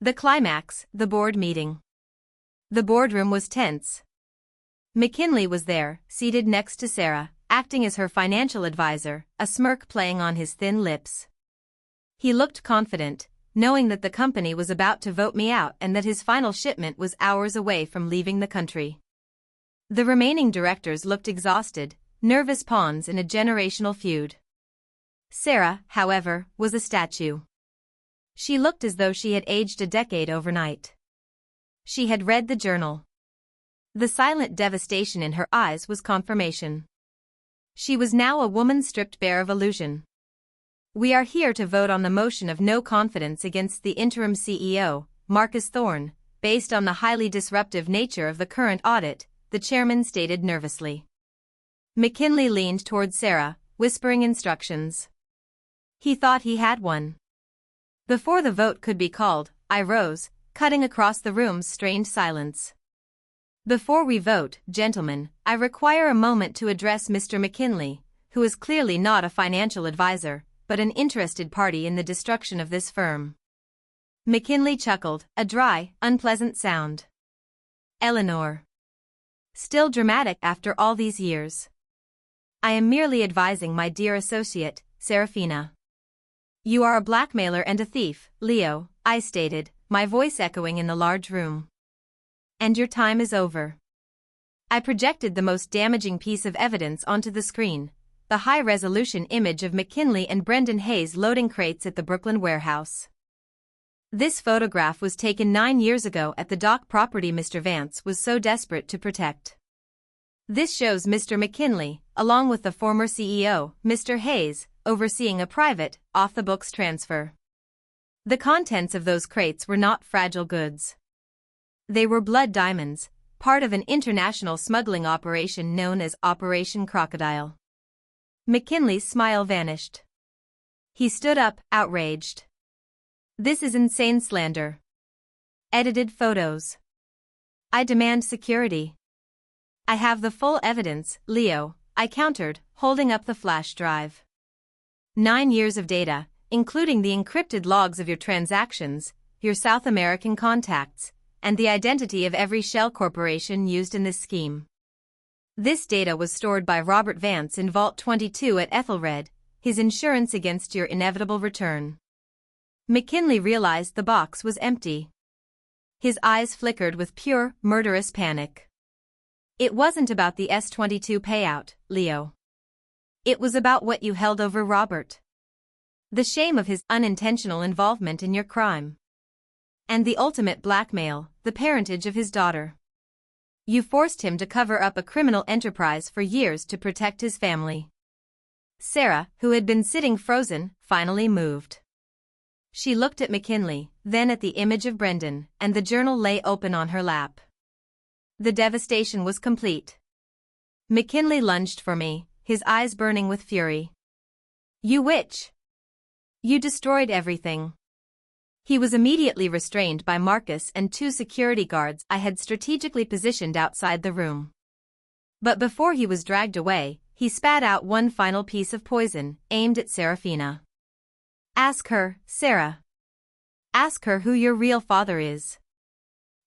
The climax, the board meeting. The boardroom was tense. McKinley was there, seated next to Sarah, acting as her financial advisor, a smirk playing on his thin lips. He looked confident, knowing that the company was about to vote me out and that his final shipment was hours away from leaving the country. The remaining directors looked exhausted, nervous pawns in a generational feud. Sarah, however, was a statue. She looked as though she had aged a decade overnight. She had read the journal. The silent devastation in her eyes was confirmation. She was now a woman stripped bare of illusion. "We are here to vote on the motion of no confidence against the interim CEO, Marcus Thorne, based on the highly disruptive nature of the current audit," the chairman stated nervously. McKinley leaned toward Sarah, whispering instructions. He thought he had one. Before the vote could be called, I rose, cutting across the room's strained silence. "Before we vote, gentlemen, I require a moment to address Mr. McKinley, who is clearly not a financial advisor, but an interested party in the destruction of this firm." McKinley chuckled, a dry, unpleasant sound. "Eleanor. Still dramatic after all these years." "I am merely advising my dear associate, Serafina." "You are a blackmailer and a thief, Leo," I stated, my voice echoing in the large room. "And your time is over." I projected the most damaging piece of evidence onto the screen, the high-resolution image of McKinley and Brendan Hayes loading crates at the Brooklyn warehouse. This photograph was taken 9 years ago at the dock property Mr. Vance was so desperate to protect. This shows Mr. McKinley, along with the former CEO, Mr. Hayes, overseeing a private, off-the-books transfer. The contents of those crates were not fragile goods. They were blood diamonds, part of an international smuggling operation known as Operation Crocodile. McKinley's smile vanished. He stood up, outraged. "This is insane slander. Edited photos. I demand security. I have the full evidence, Leo," I countered, holding up the flash drive. 9 years of data, including the encrypted logs of your transactions, your South American contacts, and the identity of every shell corporation used in this scheme. This data was stored by Robert Vance in Vault 22 at Ethelred, his insurance against your inevitable return. McKinley realized the box was empty. His eyes flickered with pure, murderous panic. It wasn't about the S-22 payout, Leo. It was about what you held over Robert. The shame of his unintentional involvement in your crime. And the ultimate blackmail, the parentage of his daughter. You forced him to cover up a criminal enterprise for years to protect his family. Sarah, who had been sitting frozen, finally moved. She looked at McKinley, then at the image of Brendan, and the journal lay open on her lap. The devastation was complete. McKinley lunged for me, his eyes burning with fury. You witch! You destroyed everything. He was immediately restrained by Marcus and 2 security guards I had strategically positioned outside the room. But before he was dragged away, he spat out one final piece of poison, aimed at Serafina. Ask her, Sarah. Ask her who your real father is.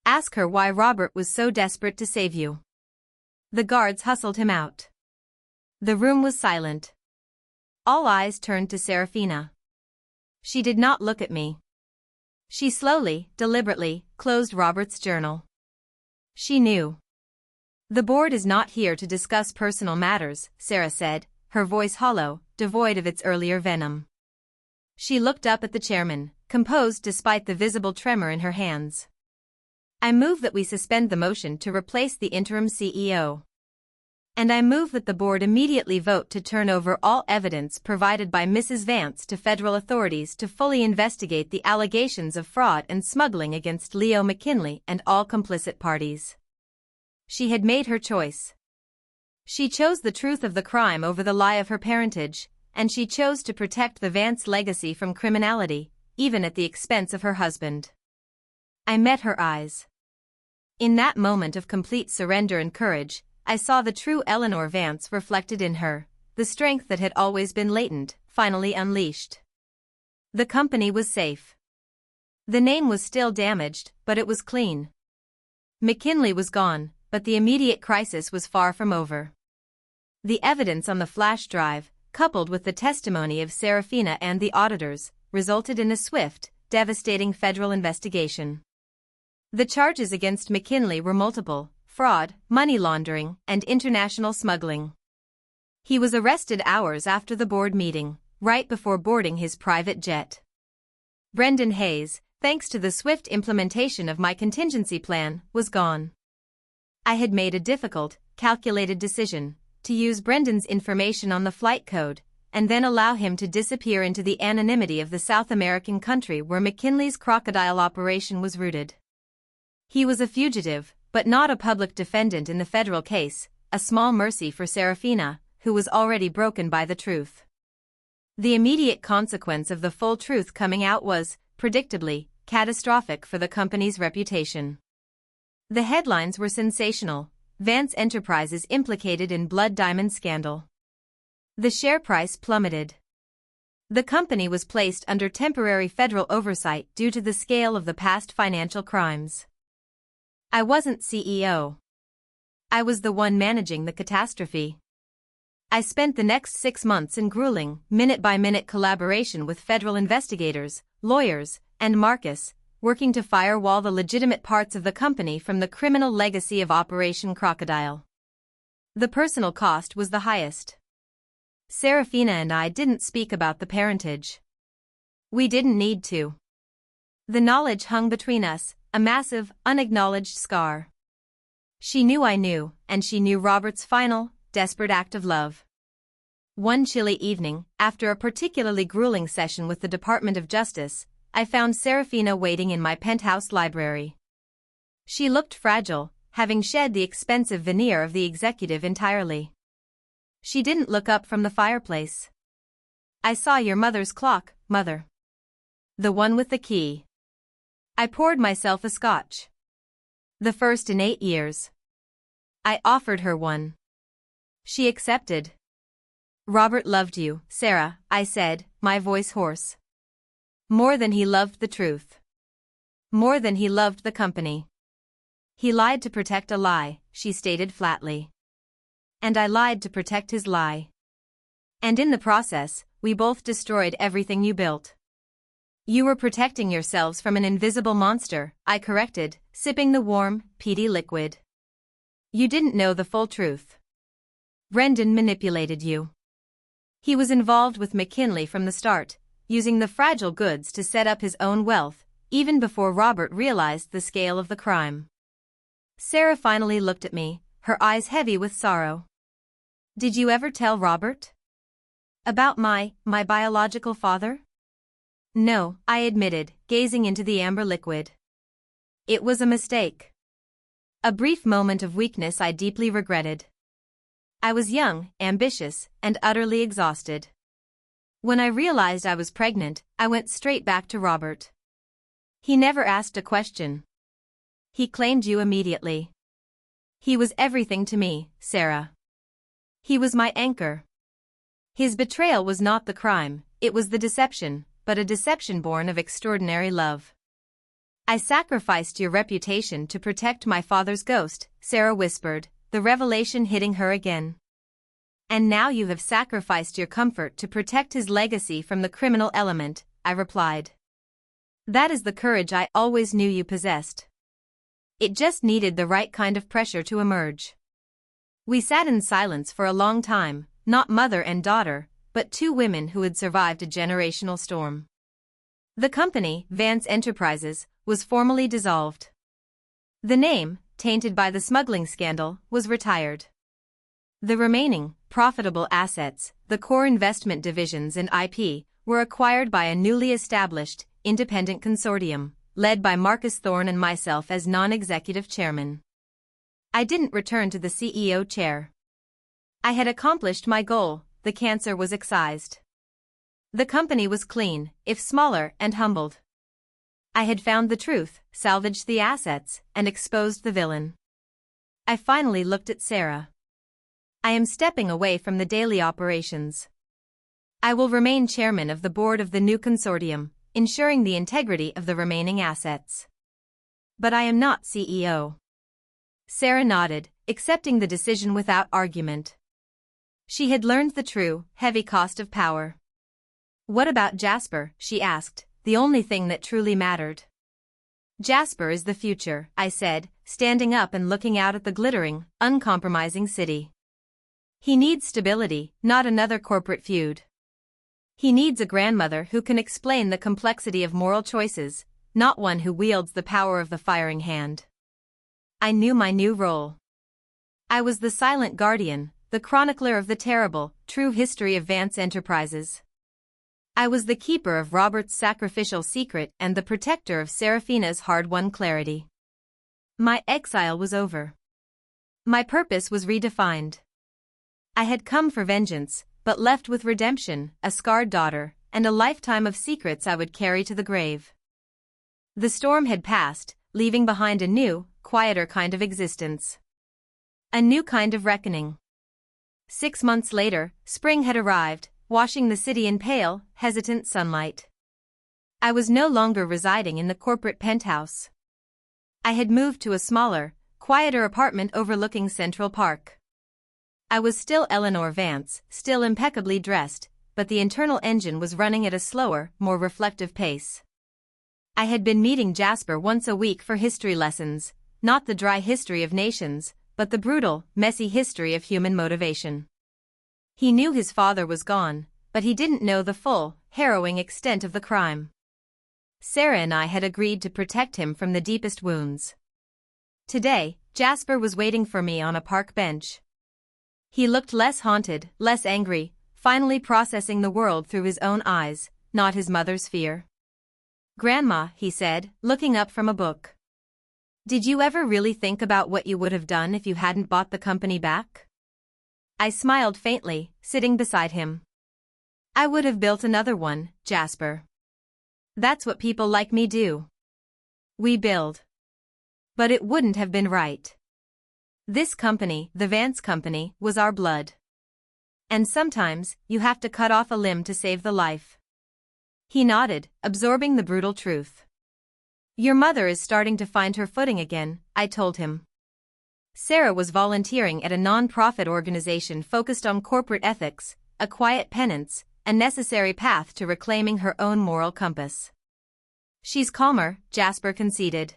Ask her why Robert was so desperate to save you. The guards hustled him out. The room was silent. All eyes turned to Serafina. She did not look at me. She slowly, deliberately, closed Robert's journal. She knew. The board is not here to discuss personal matters, Sarah said, her voice hollow, devoid of its earlier venom. She looked up at the chairman, composed despite the visible tremor in her hands. I move that we suspend the motion to replace the interim CEO. And I move that the board immediately vote to turn over all evidence provided by Mrs. Vance to federal authorities to fully investigate the allegations of fraud and smuggling against Leo McKinley and all complicit parties. She had made her choice. She chose the truth of the crime over the lie of her parentage, and she chose to protect the Vance legacy from criminality, even at the expense of her husband. I met her eyes. In that moment of complete surrender and courage, I saw the true Eleanor Vance reflected in her, the strength that had always been latent, finally unleashed. The company was safe. The name was still damaged, but it was clean. McKinley was gone, but the immediate crisis was far from over. The evidence on the flash drive, coupled with the testimony of Serafina and the auditors, resulted in a swift, devastating federal investigation. The charges against McKinley were multiple: fraud, money laundering, and international smuggling. He was arrested hours after the board meeting, right before boarding his private jet. Brendan Hayes, thanks to the swift implementation of my contingency plan, was gone. I had made a difficult, calculated decision, to use Brendan's information on the flight code, and then allow him to disappear into the anonymity of the South American country where McKinley's crocodile operation was rooted. He was a fugitive, but not a public defendant in the federal case, a small mercy for Serafina, who was already broken by the truth. The immediate consequence of the full truth coming out was, predictably, catastrophic for the company's reputation. The headlines were sensational: Vance Enterprises implicated in Blood Diamond scandal. The share price plummeted. The company was placed under temporary federal oversight due to the scale of the past financial crimes. I wasn't CEO. I was the one managing the catastrophe. I spent the next 6 months in grueling, minute-by-minute collaboration with federal investigators, lawyers, and Marcus, working to firewall the legitimate parts of the company from the criminal legacy of Operation Crocodile. The personal cost was the highest. Serafina and I didn't speak about the parentage. We didn't need to. The knowledge hung between us, a massive, unacknowledged scar. She knew I knew, and she knew Robert's final, desperate act of love. One chilly evening, after a particularly grueling session with the Department of Justice, I found Serafina waiting in my penthouse library. She looked fragile, having shed the expensive veneer of the executive entirely. She didn't look up from the fireplace. I saw your mother's clock, Mother. The one with the key. I poured myself a scotch. The first in 8 years. I offered her one. She accepted. Robert loved you, Sarah, I said, my voice hoarse. More than he loved the truth. More than he loved the company. He lied to protect a lie, she stated flatly. And I lied to protect his lie. And in the process, we both destroyed everything you built. You were protecting yourselves from an invisible monster, I corrected, sipping the warm, peaty liquid. You didn't know the full truth. Brendan manipulated you. He was involved with McKinley from the start, using the fragile goods to set up his own wealth, even before Robert realized the scale of the crime. Sarah finally looked at me, her eyes heavy with sorrow. Did you ever tell Robert? About my biological father? No, I admitted, gazing into the amber liquid. It was a mistake. A brief moment of weakness I deeply regretted. I was young, ambitious, and utterly exhausted. When I realized I was pregnant, I went straight back to Robert. He never asked a question. He claimed you immediately. He was everything to me, Sarah. He was my anchor. His betrayal was not the crime, it was the deception, but a deception born of extraordinary love. I sacrificed your reputation to protect my father's ghost, Sarah whispered, the revelation hitting her again. And now you have sacrificed your comfort to protect his legacy from the criminal element, I replied. That is the courage I always knew you possessed. It just needed the right kind of pressure to emerge. We sat in silence for a long time, not mother and daughter, but two women who had survived a generational storm. The company, Vance Enterprises, was formally dissolved. The name, tainted by the smuggling scandal, was retired. The remaining, profitable assets, the core investment divisions and IP, were acquired by a newly established, independent consortium, led by Marcus Thorne and myself as non-executive chairman. I didn't return to the CEO chair. I had accomplished my goal, the cancer was excised. The company was clean, if smaller, and humbled. I had found the truth, salvaged the assets, and exposed the villain. I finally looked at Sarah. I am stepping away from the daily operations. I will remain chairman of the board of the new consortium, ensuring the integrity of the remaining assets. But I am not CEO. Sarah nodded, accepting the decision without argument. She had learned the true, heavy cost of power. What about Jasper, she asked, the only thing that truly mattered. Jasper is the future, I said, standing up and looking out at the glittering, uncompromising city. He needs stability, not another corporate feud. He needs a grandmother who can explain the complexity of moral choices, not one who wields the power of the firing hand. I knew my new role. I was the silent guardian, the chronicler of the terrible, true history of Vance Enterprises. I was the keeper of Robert's sacrificial secret and the protector of Seraphina's hard-won clarity. My exile was over. My purpose was redefined. I had come for vengeance, but left with redemption, a scarred daughter, and a lifetime of secrets I would carry to the grave. The storm had passed, leaving behind a new, quieter kind of existence. A new kind of reckoning. 6 months later, spring had arrived, washing the city in pale, hesitant sunlight. I was no longer residing in the corporate penthouse. I had moved to a smaller, quieter apartment overlooking Central Park. I was still Eleanor Vance, still impeccably dressed, but the internal engine was running at a slower, more reflective pace. I had been meeting Jasper once a week for history lessons, not the dry history of nations, but the brutal, messy history of human motivation. He knew his father was gone, but he didn't know the full, harrowing extent of the crime. Sarah and I had agreed to protect him from the deepest wounds. Today, Jasper was waiting for me on a park bench. He looked less haunted, less angry, finally processing the world through his own eyes, not his mother's fear. "Grandma," he said, looking up from a book. "Did you ever really think about what you would have done if you hadn't bought the company back?" I smiled faintly, sitting beside him. "I would have built another one, Jasper. That's what people like me do. We build. But it wouldn't have been right. This company, the Vance Company, was our blood. And sometimes, you have to cut off a limb to save the life. He nodded, absorbing the brutal truth. Your mother is starting to find her footing again, I told him. Sarah was volunteering at a non-profit organization focused on corporate ethics, a quiet penance, a necessary path to reclaiming her own moral compass. She's calmer, Jasper conceded.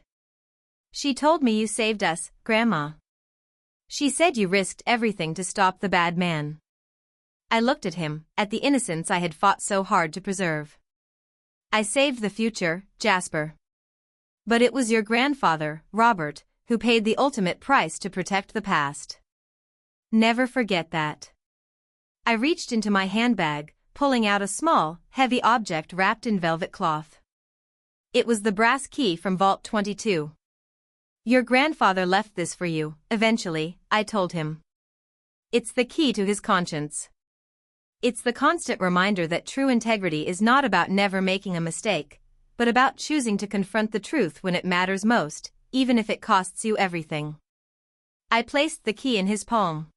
She told me you saved us, Grandma. She said you risked everything to stop the bad man. I looked at him, at the innocence I had fought so hard to preserve. I saved the future, Jasper. But it was your grandfather, Robert, who paid the ultimate price to protect the past. Never forget that. I reached into my handbag, pulling out a small, heavy object wrapped in velvet cloth. It was the brass key from Vault 22. Your grandfather left this for you, eventually, I told him. It's the key to his conscience. It's the constant reminder that true integrity is not about never making a mistake, but about choosing to confront the truth when it matters most, even if it costs you everything. I placed the key in his palm.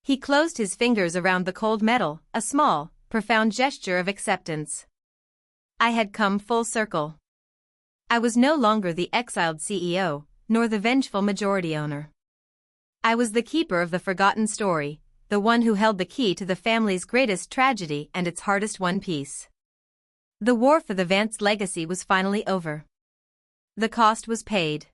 He closed his fingers around the cold metal, a small, profound gesture of acceptance. I had come full circle. I was no longer the exiled CEO, nor the vengeful majority owner. I was the keeper of the forgotten story, the one who held the key to the family's greatest tragedy and its hardest-won peace. The war for the Vance legacy was finally over. The cost was paid.